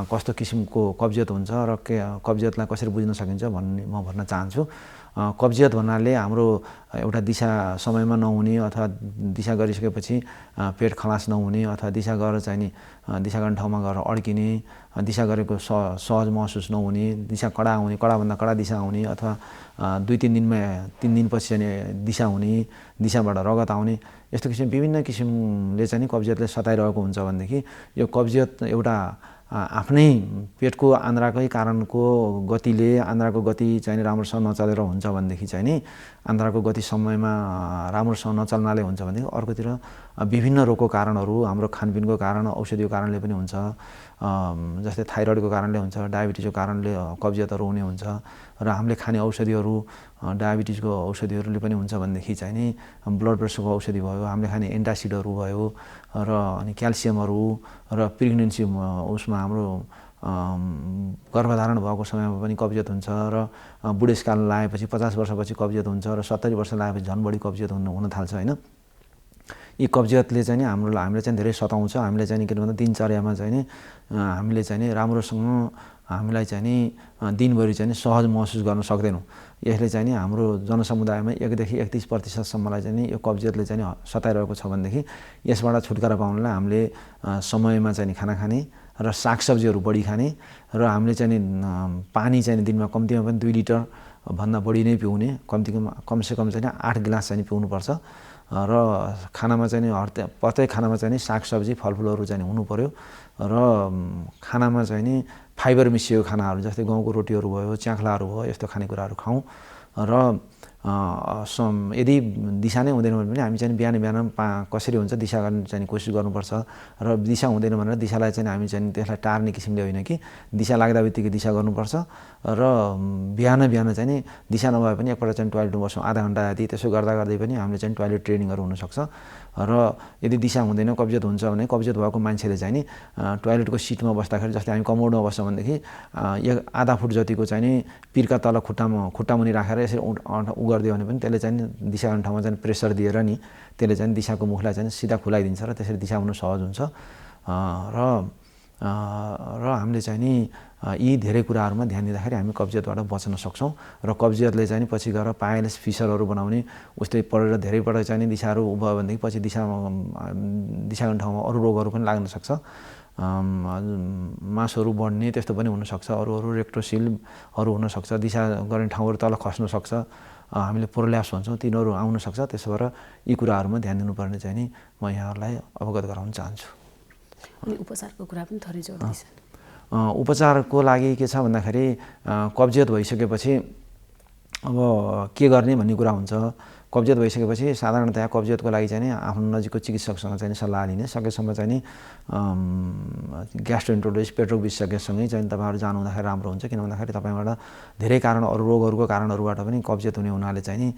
Speaker 12: कस्तो किसिमको कब्जियत हुन्छ र कब्जियतलाई कसरी बुझ्न सकिन्छ भन्ने म भन्न चाहन्छु। कब्जियत भन्नाले हाम्रो एउटा दिशा समयमा नहुने अथवा दिशा गरिसकेपछि पेट खलास नहुने अथवा दिशा गरेर चाहिँ नि दिशा गर्ने ठाउँमा गएर अड्किने, दिशा गरेको सहज महसुस नहुने, दिशा कडा हुने, कडाभन्दा कडा दिशा हुने अथवा 2-3 दिनपछि चाहिँ दिशा हुने, दिशाबाट रगत आउने, यस्तो किसिम विभिन्न किसिमले चाहिँ कब्जियतले सताइरहेको हुन्छ भनेदेखि यो कब्जियत एउटा आफ्नै पेटको आन्द्राकै कारणको गतिले आन्द्राको गति चाहिँ राम्रोसँग नचलेर हुन्छ भनेदेखि चाहिँ नि आन्द्राको गति समयमा राम्रोसँग नचल्नाले हुन्छ भनेदेखि अर्कोतिर विभिन्न रोगको कारणहरू हाम्रो खानपिनको कारण, औषधिको कारणले पनि हुन्छ। जस्तै थाइरोइडको कारणले हुन्छ, डायबिटिजको कारणले कब्जियतहरू हुने हुन्छ र हामीले खाने औषधिहरू डायबिटिजको औषधिहरूले पनि हुन्छ भनेदेखि चाहिँ नि ब्लड प्रेसरको औषधि भयो, हामीले खाने एन्टासिडहरू भयो र अनि क्याल्सियमहरू र प्रेग्नेन्सी उसमा हाम्रो गर्भधारण भएको समयमा पनि कब्जियत हुन्छ र बुढेसकाल लागेपछि 50 वर्षपछि कब्जियत हुन्छ र 70 वर्ष लागेपछि झन् बढी कब्जियत हुन थाल्छ होइन। यी कब्जियतले चाहिँ हामीले चाहिँ धेरै सताउँछ। हामीले चाहिँ के भन्दा दिनचर्यामा चाहिँ नि हामीले चाहिँ नि राम्रोसँग हामीलाई चाहिँ नि दिनभरि चाहिँ सहज महसुस गर्न सक्दैनौँ। यसले चाहिँ नि हाम्रो जनसमुदायमा 1-31% चाहिँ नि यो कब्जियतले चाहिँ सताइरहेको छ भनेदेखि यसबाट छुटकारा पाउनलाई हामीले समयमा चाहिँ खाना खाने र सागसब्जीहरू बढी खाने र हामीले चाहिँ पानी चाहिँ दिनमा कम्तीमा पनि 2 लिटर भन्दा बढी नै पिउने, कमसेकम चाहिँ 8 गिलास चाहिँ पिउनुपर्छ र खानामा चाहिँ प्रत्येक खानामा चाहिँ सागसब्जी फलफुलहरू चाहिँ हुनु पर्यो र खानामा चाहिँ नि फाइबर मिसिएको खानाहरू जस्तै गहुँको रोटीहरू भयो, च्याख्लाहरू भयो, यस्तो खानेकुराहरू खाऊँ र यदि दिशा नै हुँदैन भने पनि हामी चाहिँ बिहान कसरी हुन्छ दिशा गर्ने चाहिँ कोसिस गर्नुपर्छ र दिशा हुँदैन भनेर दिशालाई चाहिँ हामी चाहिँ त्यसलाई टार्ने किसिमले होइन कि दिशा लाग्दा बित्तिकै दिशा गर्नुपर्छ र बिहान चाहिँ नि दिशा नभए पनि एकपल्ट चाहिँ टोयलेटमा बस्छौँ आधा घन्टा जति। त्यसो गर्दा पनि हामीले चाहिँ टोयलेट ट्रेनिङहरू हुनसक्छ र यदि दिशा हुँदैन कब्जियत हुन्छ भने कब्जियत भएको मान्छेले चाहिँ नि टोयलेटको सिटमा बस्दाखेरि जस्तै हामी कमोडमा बस्छौँ भनेदेखि आधा फुट जतिको चाहिँ नि पिर्का तल खुट्टा मुनि राखेर यसरी गरिदियो भने पनि त्यसले चाहिँ दिशा गर्ने ठाउँमा चाहिँ प्रेसर दिएर नि त्यसले चाहिँ दिशाको मुखलाई चाहिँ सिधा खुलाइदिन्छ र त्यसरी दिशा हुन सहज हुन्छ र हामीले चाहिँ नि यी धेरै कुराहरूमा ध्यान दिँदाखेरि हामी कब्जियतबाट बच्न सक्छौँ र कब्जियतले चाहिँ पछि गएर पाइल्स फिसरहरू बनाउने उस्तै पढेर धेरैपल्ट चाहिँ नि दिशाहरू भयो भनेदेखि पछि दिशा गर्ने ठाउँमा अरू रोगहरू पनि लाग्न सक्छ। मासहरू बढ्ने त्यस्तो पनि हुनसक्छ, अरू रेक्टोसिलहरू हुनसक्छ, दिशा गर्ने ठाउँहरू तल खस्न सक्छ, हामीले प्रोल्याप्स भन्छौँ तिनीहरू आउन सक्छ। त्यसो भएर यी कुराहरूमा ध्यान दिनुपर्ने चाहिँ नि म यहाँहरूलाई अवगत गराउन चाहन्छु।
Speaker 13: उपचारको कुरा पनि थोरै जोड्दैछ।
Speaker 12: उपचारको लागि के छ भन्दाखेरि कब्जियत भइसकेपछि अब के गर्ने भन्ने कुरा हुन्छ। कब्जियत भइसकेपछि साधारणतया कब्जियतको लागि चाहिँ आफ्नो नजिकको चिकित्सकसँग चाहिँ सल्लाह लिने, सकेसम्म चाहिँ नि ग्यास्ट्रोएन्टरोलोजिस्ट पेट्रोल विशेषज्ञसँगै चाहिँ तपाईँहरू जानु हुँदाखेरि राम्रो हुन्छ। किन भन्दाखेरि तपाईँबाट धेरै कारण अरू रोगहरूको कारणहरूबाट पनि कब्जियत हुने हुनाले चाहिँ नि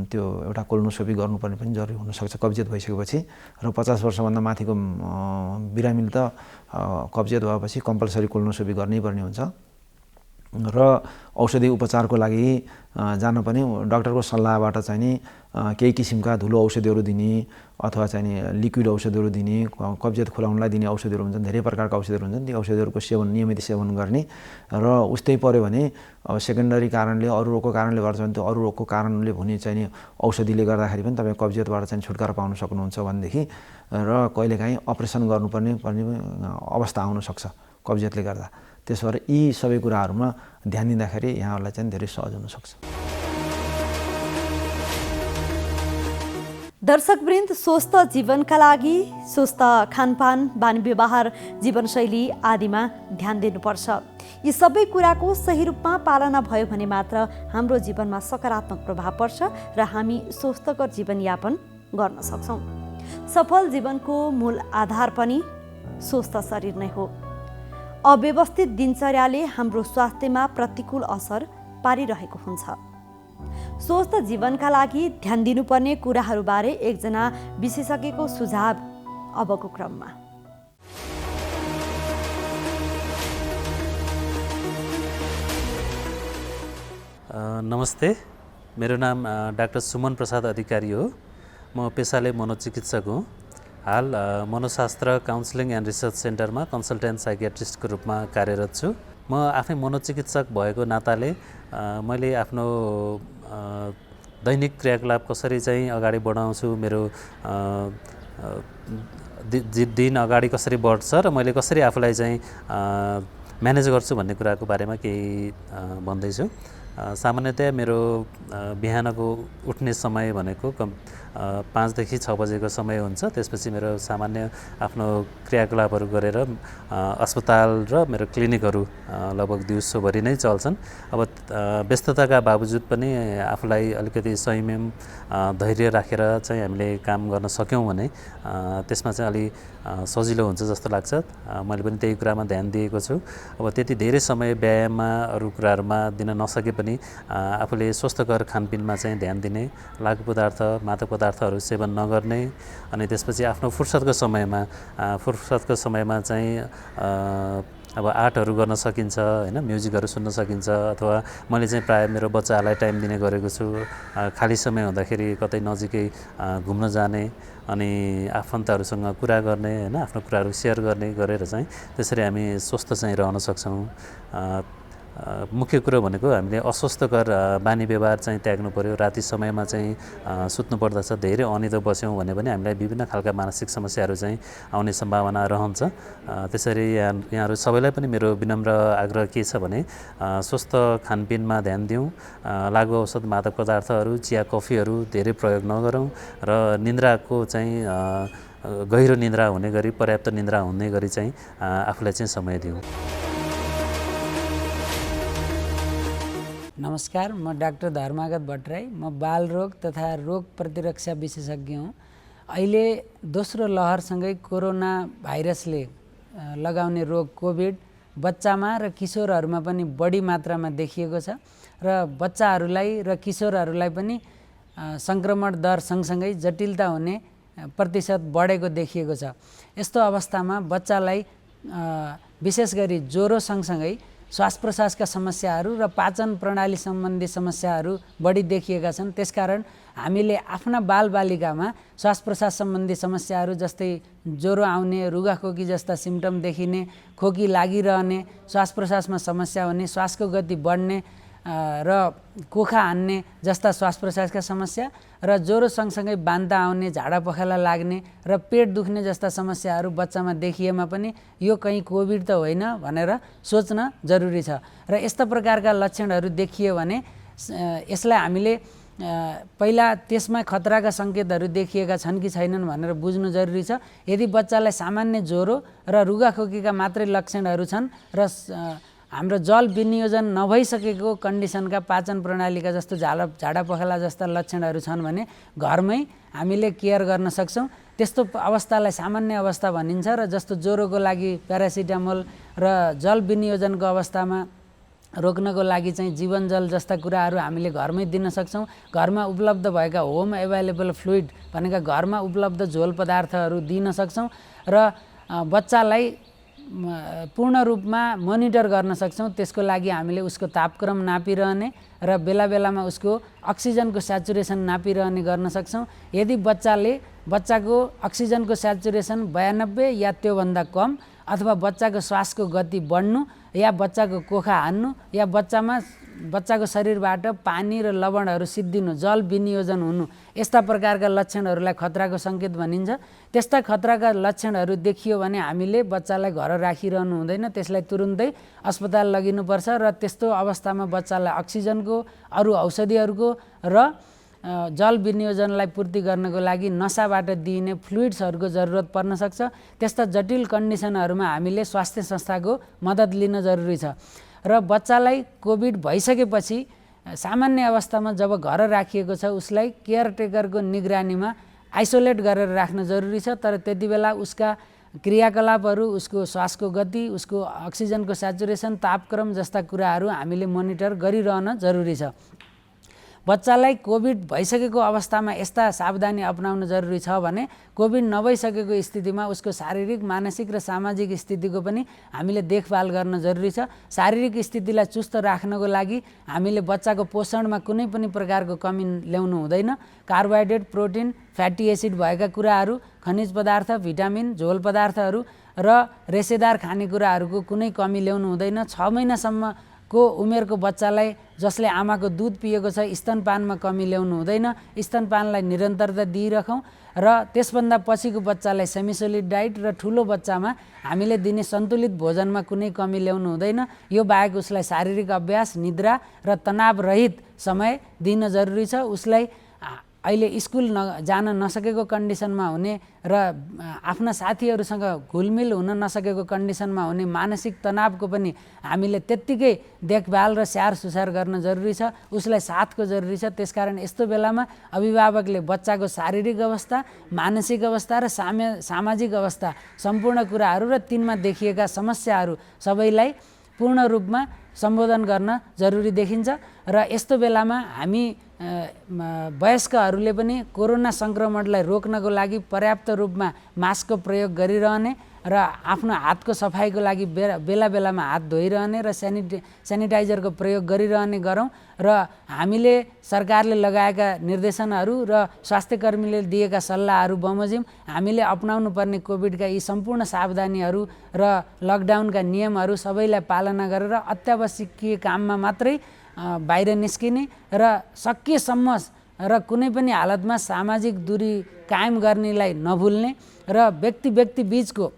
Speaker 12: त्यो एउटा कोलोनोस्कोपी गर्नुपर्ने पनि जरुरी हुनसक्छ कब्जियत भइसकेपछि र 50 वर्षभन्दा माथिको बिरामीले त कब्जियत भएपछि कम्पलसरी कोलोनोस्कोपी गर्नै पर्ने हुन्छ र औषधि उपचारको लागि जान पनि डाक्टरको सल्लाहबाट चाहिँ नि केही किसिमका धुलो औषधिहरू दिने अथवा चाहिँ नि लिक्विड औषधिहरू दिने, कब्जियत खुलाउनलाई दिने औषधिहरू हुन्छन्, धेरै प्रकारका औषधिहरू हुन्छन्। ती औषधिहरूको नियमित सेवन गर्ने र उस्तै पर्यो भने अब सेकेन्डरी कारणले अरू रोगको कारणले गर्छ भने त्यो अरू रोगको कारणले हुने चाहिँ नि औषधिले गर्दाखेरि पनि तपाईँ कब्जियतबाट चाहिँ छुटकारा पाउन सक्नुहुन्छ भनेदेखि र कहिलेकाहीँ अपरेसन गर्नुपर्ने अवस्था आउन सक्छ कब्जियतले गर्दा। त्यसो भएर यी सबै कुराहरूमा ध्यान दिँदाखेरि यहाँहरूलाई चाहिँ धेरै सहज हुनसक्छ।
Speaker 1: दर्शकवृन्द, स्वस्थ जीवनका लागि स्वस्थ खानपान, बानी व्यवहार, जीवनशैली आदिमा ध्यान दिनुपर्छ। यी सबै कुराको सही रूपमा पालना भयो भने मात्र हाम्रो जीवनमा सकारात्मक प्रभाव पर्छ र हामी स्वस्थकर जीवनयापन गर्न सक्छौँ। सफल जीवनको मूल आधार पनि स्वस्थ शरीर नै हो। अव्यवस्थित दिनचर्याले हाम्रो स्वास्थ्यमा प्रतिकूल असर पारिरहेको हुन्छ। स्वस्थ जीवनका लागि ध्यान दिनुपर्ने कुराहरूबारे एकजना विशेषज्ञको सुझाव अबको क्रममा।
Speaker 14: नमस्ते, मेरो नाम डाक्टर सुमन प्रसाद अधिकारी हो। म पेसाले मनोचिकित्सक हुँ। हाल मनोशास्त्र काउन्सिलिङ एन्ड रिसर्च सेन्टरमा कन्सल्टेन्ट साइकियाट्रिस्टको रूपमा कार्यरत छु। म आफै मनोचिकित्सक भएको नाताले मैले आफ्नो दैनिक क्रियाकलाप कसरी चाहिँ अगाडि बढाउँछु, मेरो दिन अगाडि कसरी बढ्छ र मैले कसरी आफूलाई चाहिँ म्यानेज गर्छु भन्ने कुराको बारेमा केही भन्दैछु। सामान्यतया मेरो बिहानको उठ्ने समय भनेको 5 देखि 6 बजेको समय हुन्छ। त्यसपछि मेरो सामान्य आफ्नो क्रियाकलापहरू गरेर अस्पताल र मेरो क्लिनिकहरू लगभग दिउँसोभरि नै चल्छन्। अब व्यस्तताका बावजुद पनि आफूलाई अलिकति संयम धैर्य राखेर चाहिँ हामीले काम गर्न सक्यौँ भने त्यसमा चाहिँ अलि सजिलो हुन्छ जस्तो लाग्छ। मैले पनि त्यही कुरामा ध्यान दिएको छु। अब त्यति धेरै समय व्यायाममा अरू कुराहरूमा दिन नसके पनि आफूले स्वस्थकर खानपिनमा चाहिँ ध्यान दिने, लागु पदार्थ मादक पदार्थहरू सेवन नगर्ने, अनि त्यसपछि आफ्नो फुर्सदको समयमा चाहिँ अब आर्टहरू गर्न सकिन्छ होइन, म्युजिकहरू सुन्न सकिन्छ। अथवा मैले चाहिँ प्रायः मेरो बच्चाहरूलाई टाइम दिने गरेको छु। खाली समय हुँदाखेरि कतै नजिकै घुम्न जाने, अनि आफन्तहरूसँग कुरा गर्ने होइन, आफ्नो कुराहरू सेयर गरेर चाहिँ त्यसरी हामी स्वस्थ चाहिँ रहन सक्छौँ। मुख्य कुरो भनेको हामीले अस्वस्थकर बानी व्यवहार चाहिँ त्याग्नु पर्यो। राति समयमा चाहिँ सुत्नु पर्दछ, धेरै अनिदो बस्यौँ भने पनि हामीलाई विभिन्न खालका मानसिक समस्याहरू चाहिँ आउने सम्भावना रहन्छ। त्यसरी यहाँहरू सबैलाई पनि मेरो विनम्र आग्रह के छ भने स्वस्थ खानपिनमा ध्यान दिउँ, लागु औषध मादक पदार्थहरू, चिया कफीहरू धेरै प्रयोग नगरौँ र निन्द्राको चाहिँ गहिरो निन्द्रा हुने गरी, पर्याप्त निन्द्रा हुने गरी चाहिँ आफूलाई चाहिँ समय दिउँ।
Speaker 15: नमस्कार, म डाक्टर धर्मागत भट्टराई। म बालरोग तथा रोग प्रतिरक्षा विशेषज्ञ हुँ। अहिले दोस्रो लहरसँगै कोरोना भाइरसले लगाउने रोग कोभिड बच्चामा र किशोरहरूमा पनि बढी मात्रामा देखिएको छ र बच्चाहरूलाई र किशोरहरूलाई पनि सङ्क्रमण दर सँगसँगै जटिलता हुने प्रतिशत बढेको देखिएको छ। यस्तो अवस्थामा बच्चालाई विशेष गरी ज्वरो सँगसँगै श्वास प्रश्वासका समस्याहरू र पाचन प्रणाली सम्बन्धी समस्याहरू बढी देखिएका छन्। त्यसकारण हामीले आफ्ना बालबालिकामा श्वास प्रश्वास सम्बन्धी समस्याहरू जस्तै ज्वरो आउने, रुगाखोकी जस्ता सिम्टम देखिने, खोकी लागिरहने, श्वास प्रश्वासमा समस्या हुने, श्वासको गति बढ्ने र कोखा हान्ने जस्ता श्वास प्रश्वासका समस्या र ज्वरो सँगसँगै बान्ता आउने, झाडा पखाला लाग्ने र पेट दुख्ने जस्ता समस्याहरू बच्चामा देखिएमा पनि यो कहीँ कोभिड त होइन भनेर सोच्न जरुरी छ। र यस्ता प्रकारका लक्षणहरू देखियो भने यसलाई हामीले पहिला त्यसमा खतराका सङ्केतहरू देखिएका छन् कि छैनन् भनेर बुझ्नु जरुरी छ। यदि बच्चालाई सामान्य ज्वरो र रुगाखोकीका मात्रै लक्षणहरू छन् र हाम्रो जल विनियोजन नभइसकेको कन्डिसनका पाचन प्रणालीका जस्तो झाडा पखाला जस्ता लक्षणहरू छन् भने घरमै हामीले केयर गर्न सक्छौँ। त्यस्तो अवस्थालाई सामान्य अवस्था भनिन्छ र जस्तो ज्वरोको लागि प्यारासिटामोल र जल विनियोजनको अवस्थामा रोक्नको लागि चाहिँ जीवन जल जस्ता कुराहरू हामीले घरमै दिन सक्छौँ। घरमा उपलब्ध भएका होम एभाइलेबल फ्लुइड भनेका घरमा उपलब्ध झोल पदार्थहरू दिन सक्छौँ र बच्चालाई पूर्ण रूपमा मोनिटर गर्न सक्छौँ। त्यसको लागि हामीले उसको तापक्रम नापिरहने र बेला बेलामा उसको अक्सिजनको स्याचुरेसन नापिरहने गर्न सक्छौँ। यदि बच्चाको अक्सिजनको स्याचुरेसन 92 या त्योभन्दा कम, अथवा बच्चाको श्वासको गति बढ्नु या बच्चाको कोखा हान्नु या बच्चाको शरीरबाट पानी र लवणहरू सिद्धिनु, जल विनियोजन हुनु, यस्ता प्रकारका लक्षणहरूलाई खतराको सङ्केत भनिन्छ। त्यस्ता खतराका लक्षणहरू देखियो भने हामीले बच्चालाई घर राखिरहनु हुँदैन, त्यसलाई तुरुन्तै अस्पताल लगिनुपर्छ र त्यस्तो अवस्थामा बच्चालाई अक्सिजनको, अरू औषधिहरूको र जल विनियोजनलाई पूर्ति गर्नको लागि नसाबाट दिइने फ्लुइड्सहरूको जरुरत पर्न सक्छ। त्यस्ता जटिल कन्डिसनहरूमा हामीले स्वास्थ्य संस्थाको मद्दत लिन जरुरी छ र बच्चालाई कोभिड भइसकेपछि सामान्य अवस्थामा जब घर राखिएको छ उसलाई केयरटेकरको निगरानीमा आइसोलेट गरेर राख्न जरुरी छ। तर त्यति बेला उसका क्रियाकलापहरू, उसको श्वासको गति, उसको अक्सिजनको स्याचुरेसन, तापक्रम जस्ता कुराहरू हामीले मोनिटर गरिरहन जरुरी छ। बच्चालाई कोभिड भइसकेको अवस्थामा यस्ता सावधानी अपनाउन जरुरी छ भने कोभिड नभइसकेको स्थितिमा उसको शारीरिक, मानसिक र सामाजिक स्थितिको पनि हामीले देखभाल गर्न जरुरी छ। शारीरिक स्थितिलाई चुस्त राख्नको लागि हामीले बच्चाको पोषणमा कुनै पनि प्रकारको कमी ल्याउनु हुँदैन। कार्बोहाइड्रेट, प्रोटिन, फ्याटी एसिड भएका कुराहरू, खनिज पदार्थ, भिटामिन, झोल पदार्थहरू र रेसेदार खानेकुराहरूको कुनै कमी ल्याउनु हुँदैन। 6 महिनासम्मको उमेरको बच्चालाई जसले आमाको दुध पिएको छ स्तनपानमा कमी ल्याउनु हुँदैन। स्तनपानलाई निरन्तरता दिइराखौँ र त्यसभन्दा पछिको बच्चालाई सेमिसोलिड डाइट र ठुलो बच्चामा हामीले दिने सन्तुलित भोजनमा कुनै कमी ल्याउनु हुँदैन। यो बाहेक उसलाई शारीरिक अभ्यास, निद्रा र तनावरहित समय दिन जरुरी छ। उसलाई अहिले स्कुल जान नसकेको कन्डिसनमा हुने र आफ्ना साथीहरूसँग घुलमिल हुन नसकेको कन्डिसनमा हुने मानसिक तनावको पनि हामीले त्यत्तिकै देखभाल र स्याहार सुसार गर्न जरुरी छ। उसलाई साथको जरुरी छ। त्यसकारण यस्तो बेलामा अभिभावकले बच्चाको शारीरिक अवस्था, मानसिक अवस्था र सामाजिक अवस्था सम्पूर्ण कुराहरू र तिनमा देखिएका समस्याहरू सबैलाई पूर्ण रूपमा सम्बोधन गर्न जरुरी देखिन्छ। र यस्तो बेलामा हामी वयस्कहरूले पनि कोरोना सङ्क्रमणलाई रोक्नको लागि पर्याप्त रूपमा मास्कको प्रयोग गरिरहने र आफ्नो हातको सफाइको लागि बेला बेलामा हात धोइरहने र सेनिटाइजरको प्रयोग गरिरहने गरौँ। र हामीले सरकारले लगाएका निर्देशनहरू र स्वास्थ्यकर्मीले दिएका सल्लाहहरू बमोजिम हामीले अपनाउनु पर्ने कोभिडका यी सम्पूर्ण सावधानीहरू र लकडाउनका नियमहरू सबैलाई पालना गरेर अत्यावश्यकीय काममा मात्रै बाहिर निस्किने र सकिएसम्म र कुनै पनि हालतमा सामाजिक दूरी कायम गर्नेलाई नभुल्ने र व्यक्ति बीचको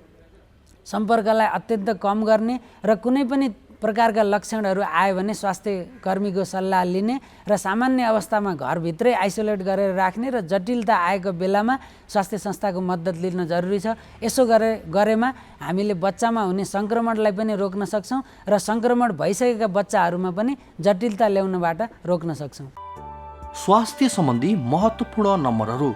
Speaker 15: सम्पर्कलाई अत्यन्त कम गर्ने र कुनै पनि प्रकारका लक्षणहरू आयो भने स्वास्थ्य कर्मीको सल्लाह लिने र सामान्य अवस्थामा घरभित्रै आइसोलेट गरेर राख्ने र जटिलता आएको बेलामा स्वास्थ्य संस्थाको मद्दत लिन जरुरी छ। यसो गरेमा हामीले बच्चामा हुने सङ्क्रमणलाई पनि रोक्न सक्छौँ र सङ्क्रमण भइसकेका बच्चाहरूमा पनि जटिलता ल्याउनबाट रोक्न सक्छौँ।
Speaker 8: स्वास्थ्य सम्बन्धी महत्त्वपूर्ण नम्बरहरू।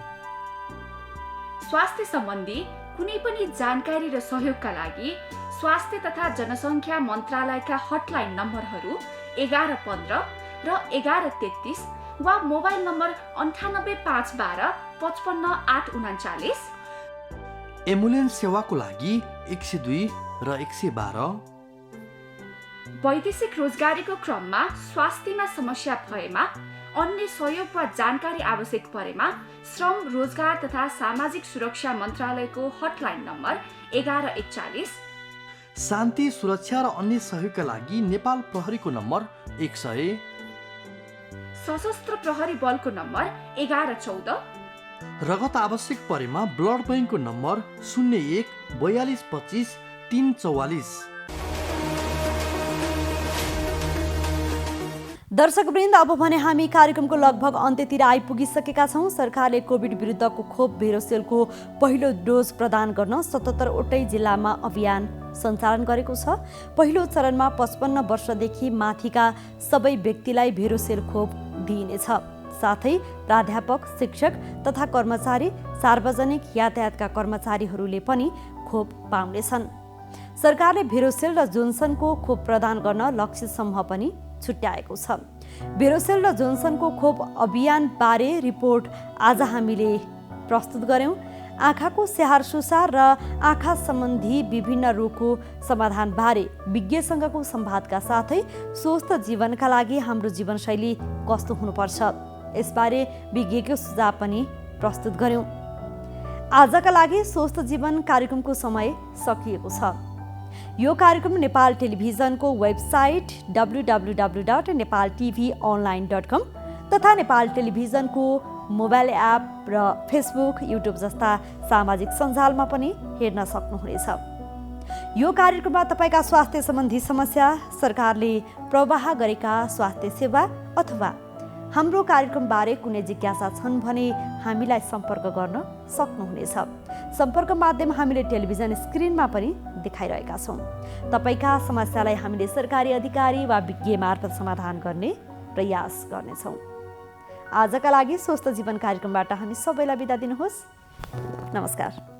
Speaker 16: स्वास्थ्य सम्बन्धी कुनै पनि जानकारी र सहयोगका लागि स्वास्थ्य तथा जनसङ्ख्या मन्त्रालयका हटलाइन नम्बरहरू 1115 र 1133 वा मोबाइल नम्बर 9851 55 839।
Speaker 8: एम्बुलेन्स सेवाको लागि 102 र 112।
Speaker 16: वैदेशिक रोजगारीको क्रममा स्वास्थ्यमा समस्या भएमा, अन्य सहयोग वा जानकारी आवश्यक परेमा श्रम, रोजगार तथा सामाजिक सुरक्षा मन्त्रालयको हटलाइन नम्बर 1141।
Speaker 8: शान्ति, सुरक्षा र अन्य सहयोगका लागि नेपाल प्रहरीको नम्बर 100।
Speaker 16: सशस्त्र प्रहरी बलको नम्बर 1114।
Speaker 8: रगत आवश्यक परेमा ब्लड बैंकको नम्बर 01 42 25 344।
Speaker 1: दर्शकवृन्द, अब भने हामी कार्यक्रमको लगभग अन्त्यतिर आइपुगिसकेका छौँ। सरकारले कोभिड विरुद्धको खोप भेरोसेलको पहिलो डोज प्रदान गर्न 77 वटै जिल्लामा अभियान सञ्चालन गरेको छ। पहिलो चरणमा 55 वर्षदेखि माथिका सबै व्यक्तिलाई भेरोसेल खोप दिइनेछ। साथै प्राध्यापक, शिक्षक तथा कर्मचारी, सार्वजनिक यातायातका कर्मचारीहरूले पनि खोप पाउनेछन्। सरकारले भेरोसेल र जोन्सनको खोप प्रदान गर्न लक्ष्य समूह पनि छुट्याएको छ। भेरोसेल र जोन्सनको खोप अभियानबारे रिपोर्ट आज हामीले प्रस्तुत गर्यौँ। आँखाको स्याहार सुसार र आँखा सम्बन्धी विभिन्न रोगको समाधानबारे विज्ञसँगको संवादका साथै स्वस्थ जीवनका लागि हाम्रो जीवनशैली कस्तो हुनुपर्छ यसबारे विज्ञको सुझाव पनि प्रस्तुत गर्यौँ। आजका लागि स्वस्थ जीवन कार्यक्रमको समय सकिएको छ। यो कार्यक्रम नेपाल टेलिभिजनको वेबसाइट www.nepaltvonline.com तथा नेपाल टेलिभिजनको मोबाइल एप र फेसबुक, युट्युब जस्ता सामाजिक सञ्जालमा पनि हेर्न सक्नुहुनेछ। यो कार्यक्रममा तपाईँका स्वास्थ्य सम्बन्धी समस्या, सरकारले प्रवाह गरेका स्वास्थ्य सेवा अथवा हाम्रो कार्यक्रमबारे कुनै जिज्ञासा छन् भने हामीलाई सम्पर्क गर्न सक्नुहुनेछ। सम्पर्क माध्यम हामीले टेलिभिजन स्क्रिनमा पनि देखाइरहेका छौँ। तपाईँका समस्यालाई हामीले सरकारी अधिकारी वा विज्ञ मार्फत समाधान गर्ने प्रयास गर्नेछौँ। आजका लागि स्वस्थ जीवन कार्यक्रमबाट हामी सबैलाई बिदा दिनुहोस्। नमस्कार।